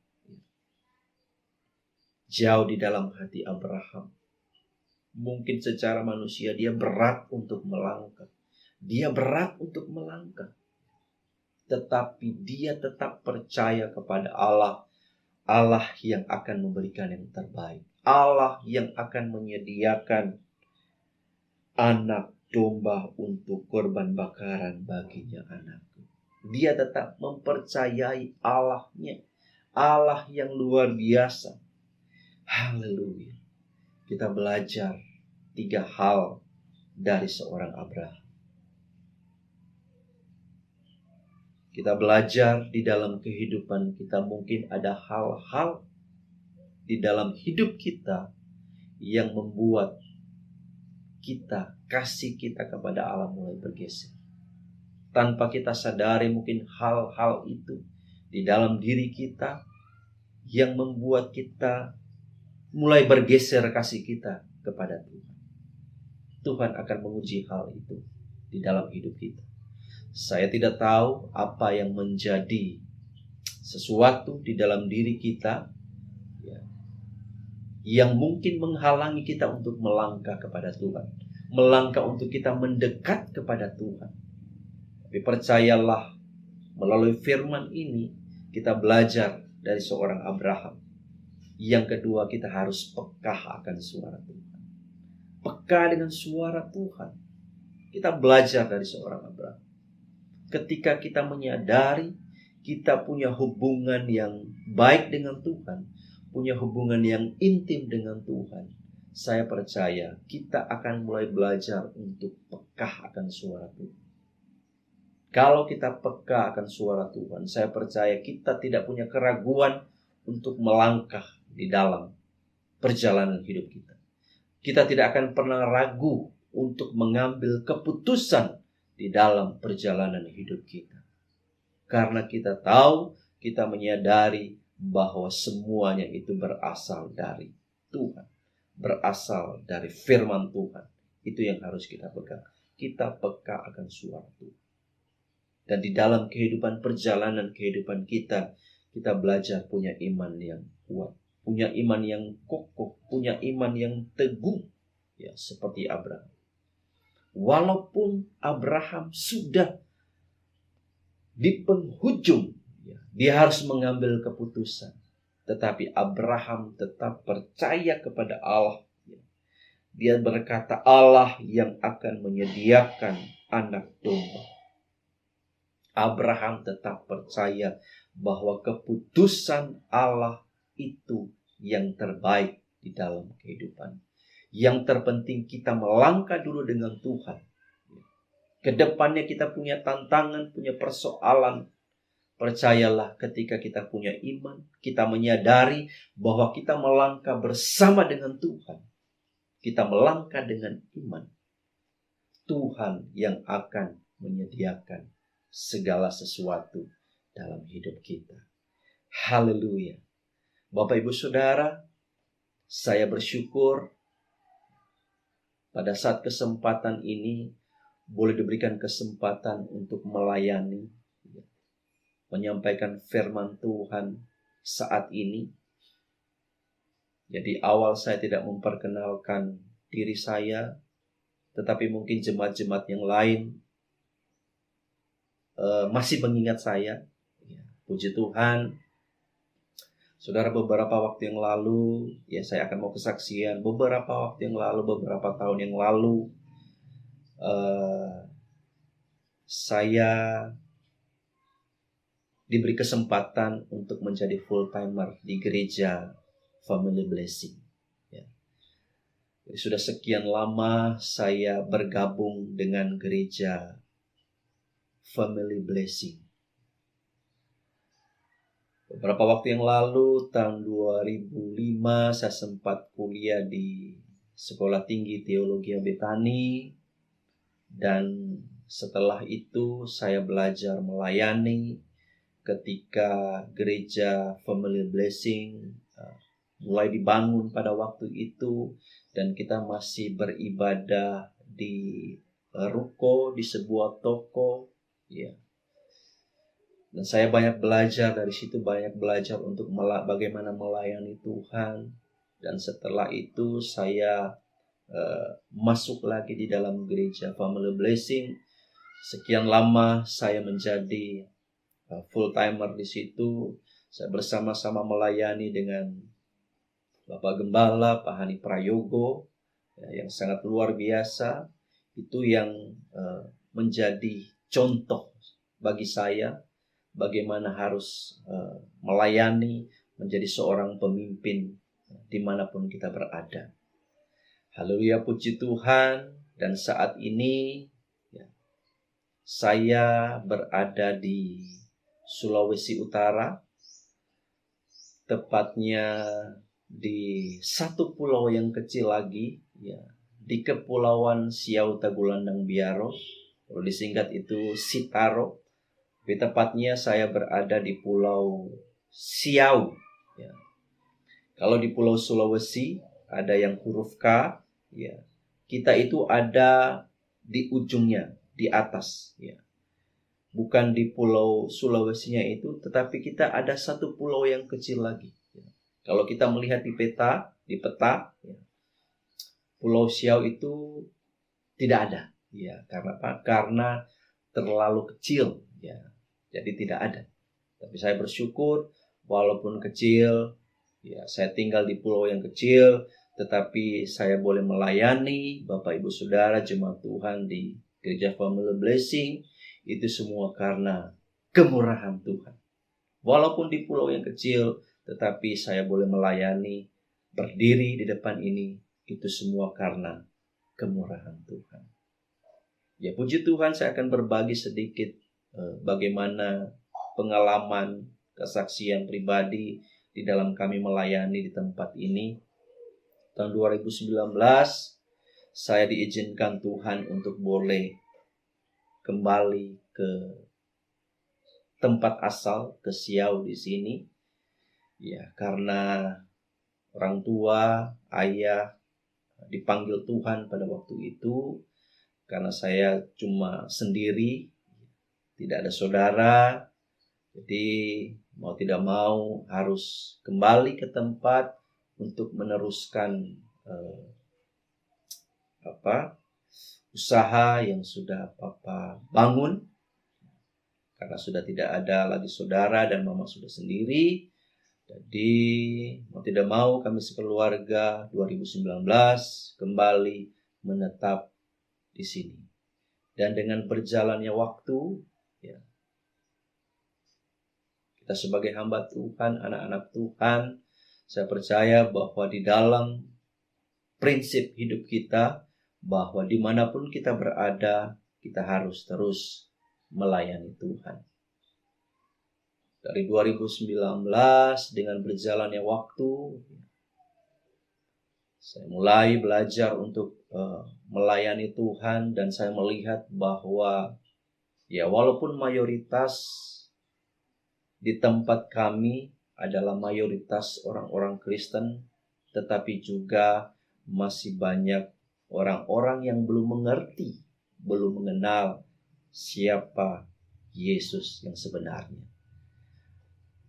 D: Jauh di dalam hati Abraham, mungkin secara manusia dia berat untuk melangkah. Dia berat untuk melangkah. Tetapi dia tetap percaya kepada Allah. Allah yang akan memberikan yang terbaik. Allah yang akan menyediakan anak domba untuk korban bakaran baginya anakku. Dia tetap mempercayai Allahnya. Allah yang luar biasa. Haleluya. Kita belajar 3 hal dari seorang Abraham. Kita belajar di dalam kehidupan kita, mungkin ada hal-hal di dalam hidup kita yang membuat kita, kasih kita kepada Allah mulai bergeser. Tanpa kita sadari, mungkin hal-hal itu di dalam diri kita yang membuat kita mulai bergeser kasih kita kepada Tuhan. Tuhan akan menguji hal itu di dalam hidup kita. Saya tidak tahu apa yang menjadi sesuatu di dalam diri kita yang mungkin menghalangi kita untuk melangkah kepada Tuhan, melangkah untuk kita mendekat kepada Tuhan. Tapi percayalah, melalui firman ini kita belajar dari seorang Abraham. Yang kedua, kita harus peka akan suara Tuhan. Peka dengan suara Tuhan. Kita belajar dari seorang Abraham. Ketika kita menyadari kita punya hubungan yang baik dengan Tuhan, punya hubungan yang intim dengan Tuhan, saya percaya kita akan mulai belajar untuk peka akan suara Tuhan. Kalau kita peka akan suara Tuhan, saya percaya kita tidak punya keraguan untuk melangkah di dalam perjalanan hidup kita. Kita tidak akan pernah ragu untuk mengambil keputusan di dalam perjalanan hidup kita. Karena kita tahu, kita menyadari bahwa semuanya itu berasal dari Tuhan, berasal dari firman Tuhan. Itu yang harus kita pegang. Kita peka akan suara Tuhan. Dan di dalam kehidupan perjalanan kehidupan kita, kita belajar punya iman yang kuat, punya iman yang kokoh, punya iman yang teguh, ya, seperti Abraham. Walaupun Abraham sudah di penghujung, dia harus mengambil keputusan. Tetapi Abraham tetap percaya kepada Allah. Dia berkata, Allah yang akan menyediakan anak domba. Abraham tetap percaya bahwa keputusan Allah itu yang terbaik di dalam kehidupan. Yang terpenting kita melangkah dulu dengan Tuhan. Kedepannya kita punya tantangan, punya persoalan. Percayalah, ketika kita punya iman, kita menyadari bahwa kita melangkah bersama dengan Tuhan. Kita melangkah dengan iman. Tuhan yang akan menyediakan segala sesuatu dalam hidup kita. Haleluya. Bapak Ibu Saudara, saya bersyukur pada saat kesempatan ini boleh diberikan kesempatan untuk melayani, menyampaikan firman Tuhan saat ini. Jadi awal saya tidak memperkenalkan diri saya, tetapi mungkin jemaat-jemaat yang lain masih mengingat saya. Puji Tuhan, saudara, beberapa waktu yang lalu, saya akan mau kesaksian. Beberapa waktu yang lalu, beberapa tahun yang lalu, saya diberi kesempatan untuk menjadi full timer di gereja Family Blessing. Jadi sudah sekian lama saya bergabung dengan gereja Family Blessing. Beberapa waktu yang lalu, tahun 2005, saya sempat kuliah di Sekolah Tinggi Teologi Betani. Dan setelah itu saya belajar melayani ketika gereja Family Blessing mulai dibangun pada waktu itu. Dan kita masih beribadah di ruko, di sebuah toko. Dan saya banyak belajar dari situ, banyak belajar untuk bagaimana melayani Tuhan. Dan setelah itu saya masuk lagi di dalam gereja Family Blessing. Sekian lama saya menjadi full timer di situ. Saya bersama-sama melayani dengan Bapak Gembala, Pak Hani Prayogo, yang sangat luar biasa. Itu yang menjadi contoh bagi saya bagaimana harus melayani, menjadi seorang pemimpin dimanapun kita berada. Haleluya, puji Tuhan. Dan saat ini saya berada di Sulawesi Utara, tepatnya di satu pulau yang kecil lagi, di Kepulauan Siau Tagulandang Biaro, kalau disingkat itu Sitaro. Lebih tepatnya saya berada di Pulau Siau. Ya. Kalau di Pulau Sulawesi ada yang huruf K, ya. Kita itu ada di ujungnya, di atas. Ya. Bukan di Pulau Sulawesinya itu, tetapi kita ada satu pulau yang kecil lagi. Ya. Kalau kita melihat di peta, ya, Pulau Siau itu tidak ada. Ya, karena apa? Karena terlalu kecil. Ya. Jadi tidak ada. Tapi saya bersyukur walaupun kecil, ya saya tinggal di pulau yang kecil, tetapi saya boleh melayani Bapak Ibu Saudara jemaat Tuhan di Gereja Family Blessing. Itu semua karena kemurahan Tuhan. Walaupun di pulau yang kecil, tetapi saya boleh melayani, berdiri di depan ini, itu semua karena kemurahan Tuhan. Ya puji Tuhan, saya akan berbagi sedikit bagaimana pengalaman, kesaksian pribadi di dalam kami melayani di tempat ini. Tahun 2019 saya diizinkan Tuhan untuk boleh kembali ke tempat asal, ke Siau di sini. Ya, karena orang tua, ayah dipanggil Tuhan pada waktu itu, karena saya cuma sendiri, tidak ada saudara. Jadi mau tidak mau harus kembali ke tempat untuk meneruskan usaha yang sudah Papa bangun. Karena sudah tidak ada lagi saudara dan Mama sudah sendiri. Jadi mau tidak mau kami sekeluarga 2019 kembali menetap di sini. Dan dengan berjalannya waktu, ya, kita sebagai hamba Tuhan, anak-anak Tuhan, saya percaya bahwa di dalam prinsip hidup kita, bahwa dimanapun kita berada, kita harus terus melayani Tuhan. Dari 2019 dengan berjalannya waktu, saya mulai belajar untuk melayani Tuhan, dan saya melihat bahwa ya walaupun mayoritas di tempat kami adalah mayoritas orang-orang Kristen, tetapi juga masih banyak orang-orang yang belum mengerti, belum mengenal siapa Yesus yang sebenarnya.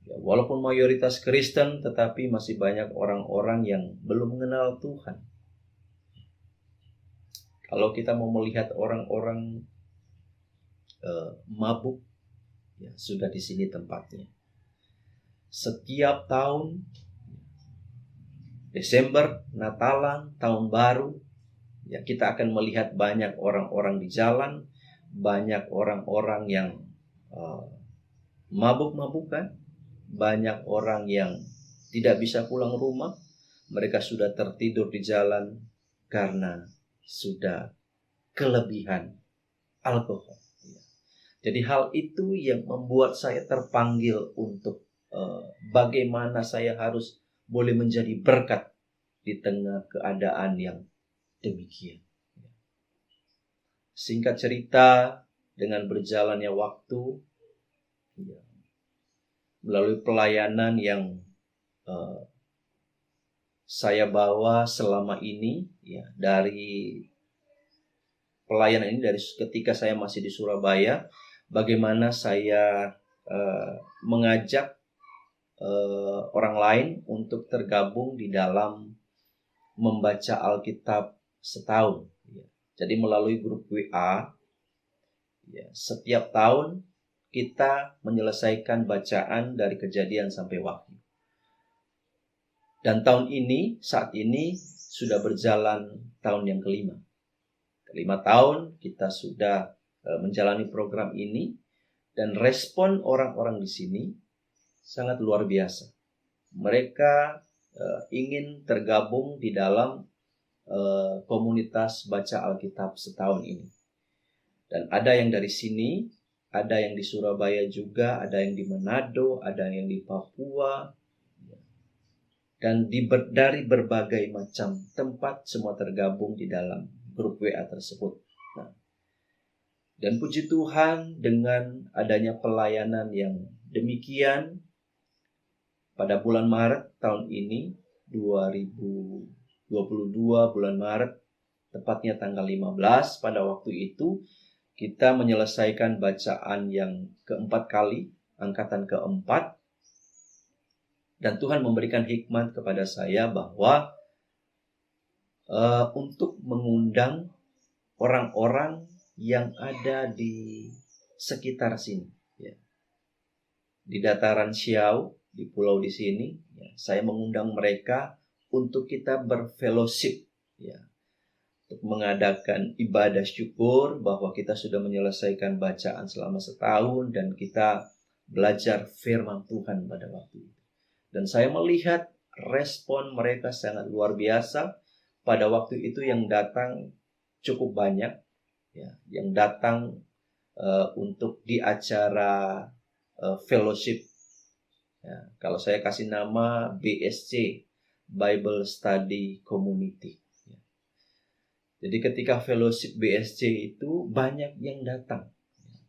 D: Ya, walaupun mayoritas Kristen, tetapi masih banyak orang-orang yang belum mengenal Tuhan. Kalau kita mau melihat orang-orang mabuk, ya, sudah di sini tempatnya. Setiap tahun Desember, Natalan, Tahun Baru, ya kita akan melihat banyak orang-orang di jalan, banyak orang-orang yang mabuk-mabukan, banyak orang yang tidak bisa pulang rumah. Mereka sudah tertidur di jalan karena sudah kelebihan alkohol. Jadi hal itu yang membuat saya terpanggil untuk bagaimana saya harus boleh menjadi berkat di tengah keadaan yang demikian. Singkat cerita, dengan berjalannya waktu, ya, melalui pelayanan yang saya bawa selama ini, ya, dari pelayanan ini dari ketika saya masih di Surabaya, bagaimana saya mengajak orang lain untuk tergabung di dalam membaca Alkitab setahun. Jadi melalui grup WA, ya, setiap tahun kita menyelesaikan bacaan dari Kejadian sampai Wahyu. Dan tahun ini, saat ini sudah berjalan tahun yang kelima. 5 tahun kita sudah menjalani program ini, dan respon orang-orang di sini sangat luar biasa. Mereka ingin tergabung di dalam komunitas baca Alkitab setahun ini. Dan ada yang dari sini, ada yang di Surabaya juga, ada yang di Manado, ada yang di Papua, dan dari berbagai macam tempat semua tergabung di dalam grup WA tersebut. Nah, Dan puji Tuhan, dengan adanya pelayanan yang demikian, pada bulan Maret tahun ini, 2022 bulan Maret, tepatnya tanggal 15, pada waktu itu kita menyelesaikan bacaan yang keempat kali, angkatan keempat. Dan Tuhan memberikan hikmat kepada saya bahwa untuk mengundang orang-orang yang ada di sekitar sini, ya. Di dataran Siau, di pulau di sini, ya, saya mengundang mereka untuk kita berfellowship, ya, untuk mengadakan ibadah syukur bahwa kita sudah menyelesaikan bacaan selama setahun dan kita belajar firman Tuhan pada waktu itu. Dan saya melihat respon mereka sangat luar biasa. Pada waktu itu yang datang cukup banyak, ya, yang datang untuk di acara fellowship. Ya, kalau saya kasih nama BSC, Bible Study Community. Ya. Jadi ketika fellowship BSC itu banyak yang datang.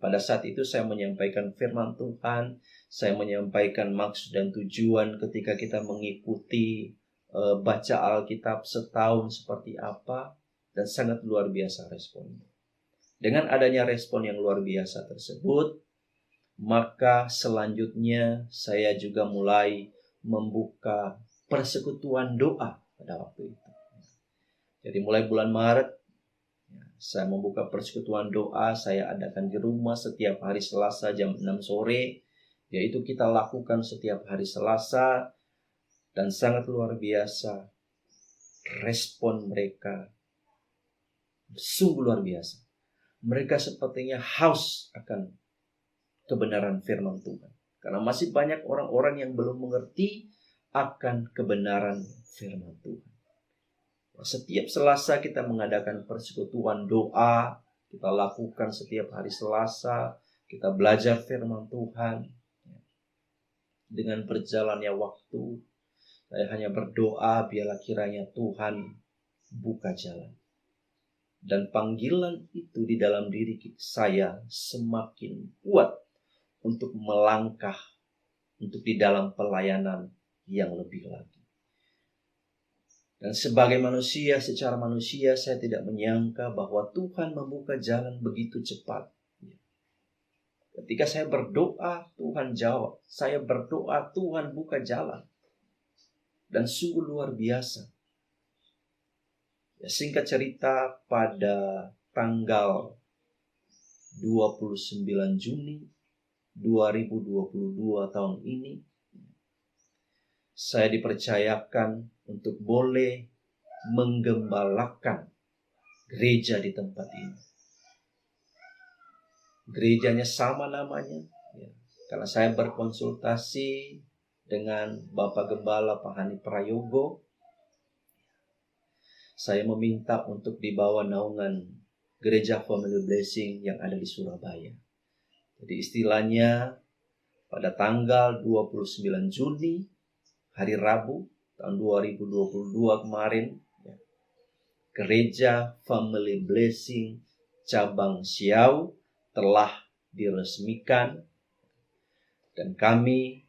D: Pada saat itu saya menyampaikan firman Tuhan, saya menyampaikan maksud dan tujuan ketika kita mengikuti baca Alkitab setahun seperti apa, dan sangat luar biasa responnya. Dengan adanya respon yang luar biasa tersebut, maka selanjutnya saya juga mulai membuka persekutuan doa pada waktu itu. Jadi mulai bulan Maret, saya membuka persekutuan doa, saya adakan di rumah setiap hari Selasa jam 6 sore, yaitu kita lakukan setiap hari Selasa, dan sangat luar biasa respon mereka, sungguh luar biasa. Mereka sepertinya haus akan kebenaran firman Tuhan, karena masih banyak orang-orang yang belum mengerti akan kebenaran firman Tuhan. Setiap Selasa kita mengadakan persekutuan doa, kita lakukan setiap hari Selasa, kita belajar firman Tuhan. Dengan berjalannya waktu, saya hanya berdoa biarlah kiranya Tuhan buka jalan. Dan panggilan itu di dalam diri saya semakin kuat untuk melangkah, untuk di dalam pelayanan yang lebih lagi. Dan sebagai manusia, secara manusia saya tidak menyangka bahwa Tuhan membuka jalan begitu cepat. Ketika saya berdoa, Tuhan jawab. Saya berdoa, Tuhan buka jalan. Dan sungguh luar biasa. Ya, singkat cerita, pada tanggal 29 Juni 2022 tahun ini, saya dipercayakan untuk boleh menggembalakan gereja di tempat ini. Gerejanya sama namanya, ya, karena saya berkonsultasi dengan Bapak Gembala Pak Hani Prayogo. Saya meminta untuk dibawa naungan Gereja Family Blessing yang ada di Surabaya. Jadi istilahnya pada tanggal 29 Juni, hari Rabu tahun 2022 kemarin, ya, Gereja Family Blessing Cabang Siau telah diresmikan, dan kami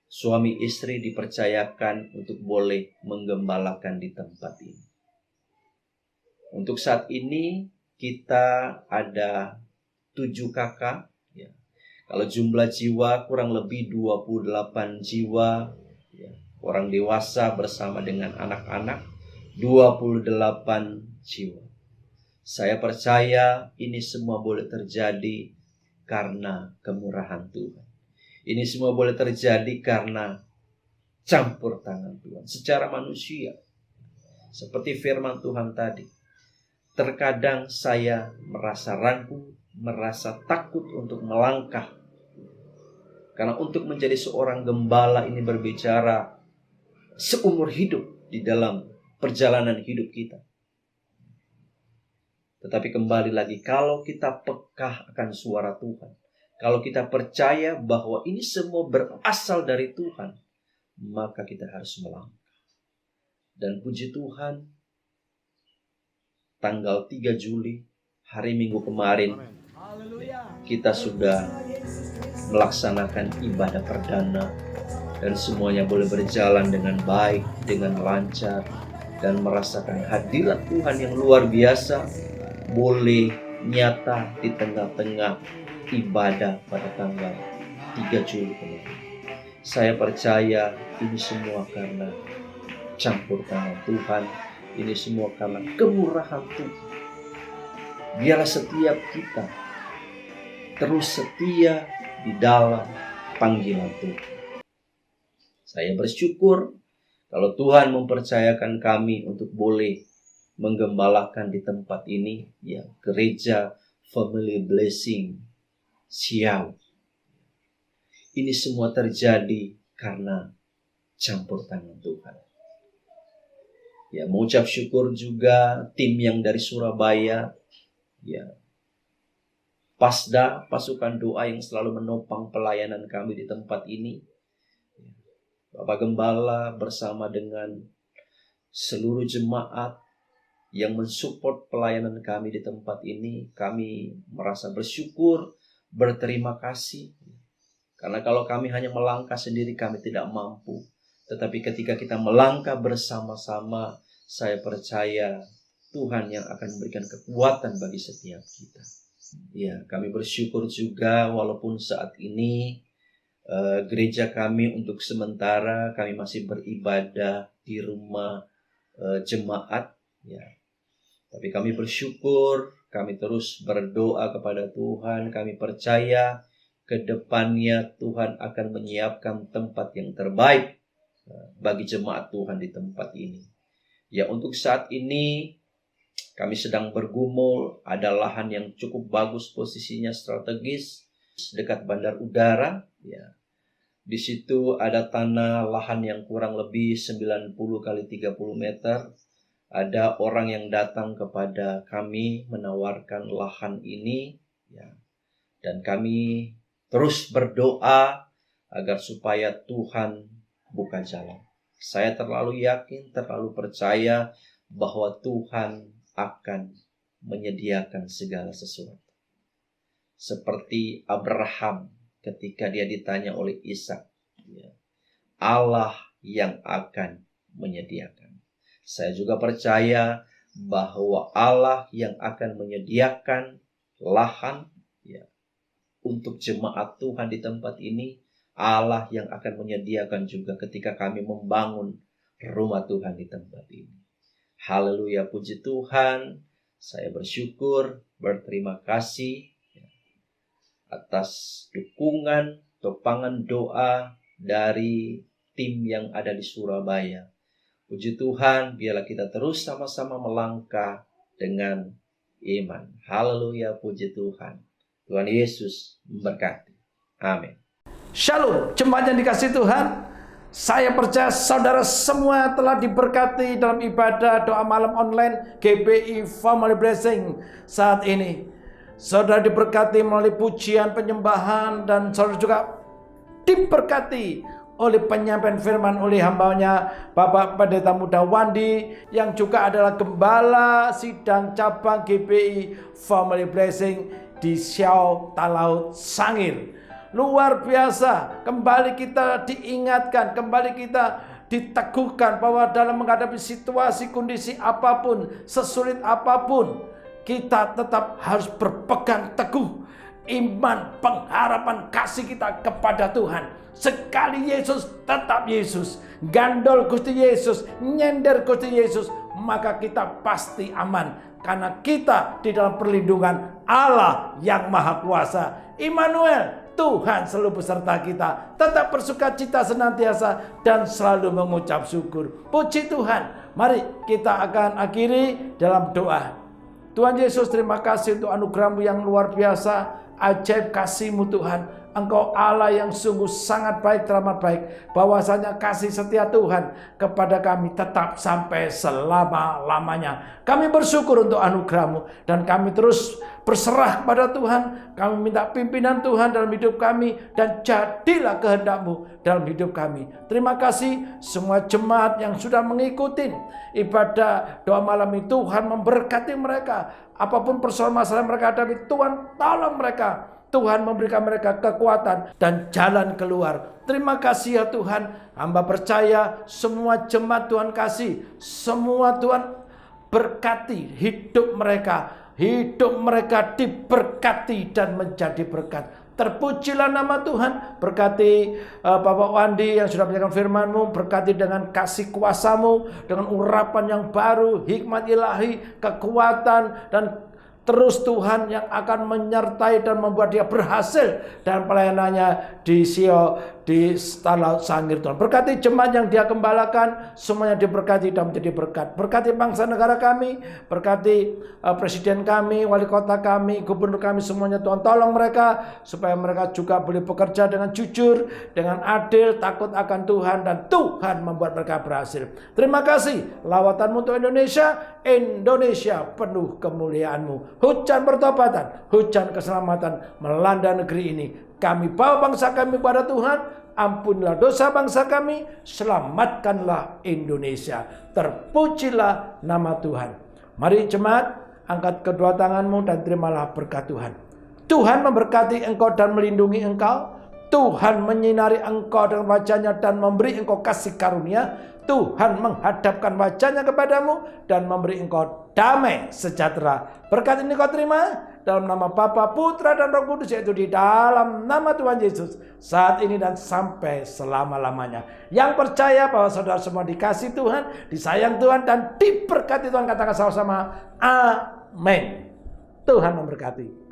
D: suami istri dipercayakan untuk boleh menggembalakan di tempat ini. Untuk saat ini kita ada 7 kakak, ya. Kalau jumlah jiwa kurang lebih 28 jiwa, ya. Orang dewasa bersama dengan anak-anak 28 jiwa. Saya percaya ini semua boleh terjadi karena kemurahan Tuhan. Ini semua boleh terjadi karena campur tangan Tuhan. Secara manusia, seperti firman Tuhan tadi, terkadang saya merasa ragu, merasa takut untuk melangkah. Karena untuk menjadi seorang gembala ini berbicara seumur hidup di dalam perjalanan hidup kita. Tetapi kembali lagi, kalau kita peka akan suara Tuhan, kalau kita percaya bahwa ini semua berasal dari Tuhan, maka kita harus melangkah. Dan puji Tuhan, tanggal 3 Juli, hari Minggu kemarin kita sudah melaksanakan ibadah perdana dan semuanya boleh berjalan dengan baik, dengan lancar, dan merasakan hadirat Tuhan yang luar biasa boleh nyata di tengah-tengah ibadah pada tanggal 3 Juli kemarin. Saya percaya ini semua karena campur tangan Tuhan, ini semua karena kemurahan Tuhan. Biarlah setiap kita terus setia di dalam panggilan Tuhan. Saya bersyukur kalau Tuhan mempercayakan kami untuk boleh menggembalakan di tempat ini, ya, Gereja Family Blessing Siau. Ini semua terjadi karena campur tangan Tuhan. Ya, mengucap syukur juga tim yang dari Surabaya, ya, Pasda, pasukan doa yang selalu menopang pelayanan kami di tempat ini. Bapak Gembala bersama dengan seluruh jemaat yang mensupport pelayanan kami di tempat ini, kami merasa bersyukur, berterima kasih. Karena kalau kami hanya melangkah sendiri, kami tidak mampu. Tetapi ketika kita melangkah bersama-sama, saya percaya Tuhan yang akan memberikan kekuatan bagi setiap kita. Ya, kami bersyukur juga walaupun saat ini gereja kami untuk sementara kami masih beribadah di rumah jemaat, ya. Tapi kami bersyukur, kami terus berdoa kepada Tuhan, kami percaya ke depannya Tuhan akan menyiapkan tempat yang terbaik bagi jemaat Tuhan di tempat ini. Ya, untuk saat ini kami sedang bergumul, ada lahan yang cukup bagus posisinya strategis dekat bandar udara, ya. Di situ ada tanah lahan yang kurang lebih 90 kali 30 meter. Ada orang yang datang kepada kami menawarkan lahan ini, ya. Dan kami terus berdoa agar supaya Tuhan buka jalan. Saya terlalu yakin, terlalu percaya bahwa Tuhan akan menyediakan segala sesuatu. Seperti Abraham ketika dia ditanya oleh Ishak, ya, Allah yang akan menyediakan. Saya juga percaya bahwa Allah yang akan menyediakan lahan, ya, untuk jemaat Tuhan di tempat ini, Allah yang akan menyediakan juga ketika kami membangun rumah Tuhan di tempat ini. Haleluya, puji Tuhan. Saya bersyukur, berterima kasih atas dukungan, topangan doa dari tim yang ada di Surabaya. Puji Tuhan, biarlah kita terus sama-sama melangkah dengan iman. Haleluya, puji Tuhan. Tuhan Yesus memberkati. Amin.
E: Shalom, jemaat yang dikasihi Tuhan. Saya percaya saudara semua telah diberkati dalam ibadah doa malam online GBI Family Blessing saat ini. Saudara diberkati melalui pujian, penyembahan, dan saudara juga diberkati oleh penyampaian firman oleh hambanya Bapak Pendeta Muda Wandi yang juga adalah gembala sidang cabang GBI Family Blessing di Siau Talaut Sangir. Luar biasa, kembali kita diingatkan, kembali kita diteguhkan bahwa dalam menghadapi situasi, kondisi apapun, sesulit apapun, kita tetap harus berpegang teguh iman, pengharapan, kasih kita kepada Tuhan. Sekali Yesus, tetap Yesus. Gandol Gusti Yesus, nyender Gusti Yesus, maka kita pasti aman. Karena kita di dalam perlindungan Allah yang Maha Kuasa. Immanuel, Tuhan selalu beserta kita. Tetap bersukacita senantiasa dan selalu mengucap syukur. Puji Tuhan. Mari kita akan akhiri dalam doa. Tuhan Yesus, terima kasih untuk anugerah-Mu yang luar biasa. Ajaib kasih-Mu Tuhan. Engkau Allah yang sungguh sangat baik, teramat baik. Bahwasanya kasih setia Tuhan kepada kami tetap sampai selama-lamanya. Kami bersyukur untuk anugerah-Mu dan kami terus berserah kepada Tuhan. Kami minta pimpinan Tuhan dalam hidup kami dan jadilah kehendak-Mu dalam hidup kami. Terima kasih semua jemaat yang sudah mengikuti ibadah doa malam ini. Tuhan memberkati mereka. Apapun persoalan masalah mereka hadapi, Tuhan tolong mereka. Tuhan memberikan mereka kekuatan dan jalan keluar. Terima kasih ya Tuhan. Hamba percaya semua jemaat Tuhan kasih. Semua Tuhan berkati hidup mereka. Hidup mereka diberkati dan menjadi berkat. Terpujilah nama Tuhan. Berkati Bapak Wandi yang sudah menyampaikan firman-Mu. Berkati dengan kasih kuasa-Mu. Dengan urapan yang baru, hikmat ilahi, kekuatan, dan terus Tuhan yang akan menyertai dan membuat dia berhasil dalam pelayanannya di Talaut Sangir Tuhan. Berkati jemaat yang dia gembalakan, semuanya diberkati dan menjadi berkat. Berkati bangsa negara kami, berkati presiden kami, wali kota kami, gubernur kami, semuanya Tuhan tolong mereka supaya mereka juga boleh bekerja dengan jujur, dengan adil, takut akan Tuhan, dan Tuhan membuat mereka berhasil. Terima kasih lawatan-Mu untuk Indonesia. Indonesia penuh kemuliaan-Mu. Hujan pertobatan, hujan keselamatan melanda negeri ini. Kami bawa bangsa kami kepada Tuhan. Ampunilah dosa bangsa kami. Selamatkanlah Indonesia. Terpujilah nama Tuhan. Mari jemaat, angkat kedua tanganmu dan terimalah berkat Tuhan. Tuhan memberkati engkau dan melindungi engkau. Tuhan menyinari engkau dengan wajahnya dan memberi engkau kasih karunia. Tuhan menghadapkan wajahnya kepadamu dan memberi engkau damai sejahtera. Berkat ini kau terima dalam nama Bapa, Putra, dan Roh Kudus, yaitu di dalam nama Tuhan Yesus, saat ini dan sampai selama-lamanya. Yang percaya bahwa saudara semua dikasih Tuhan, disayang Tuhan, dan diberkati Tuhan, katakan sama-sama, amin. Tuhan memberkati.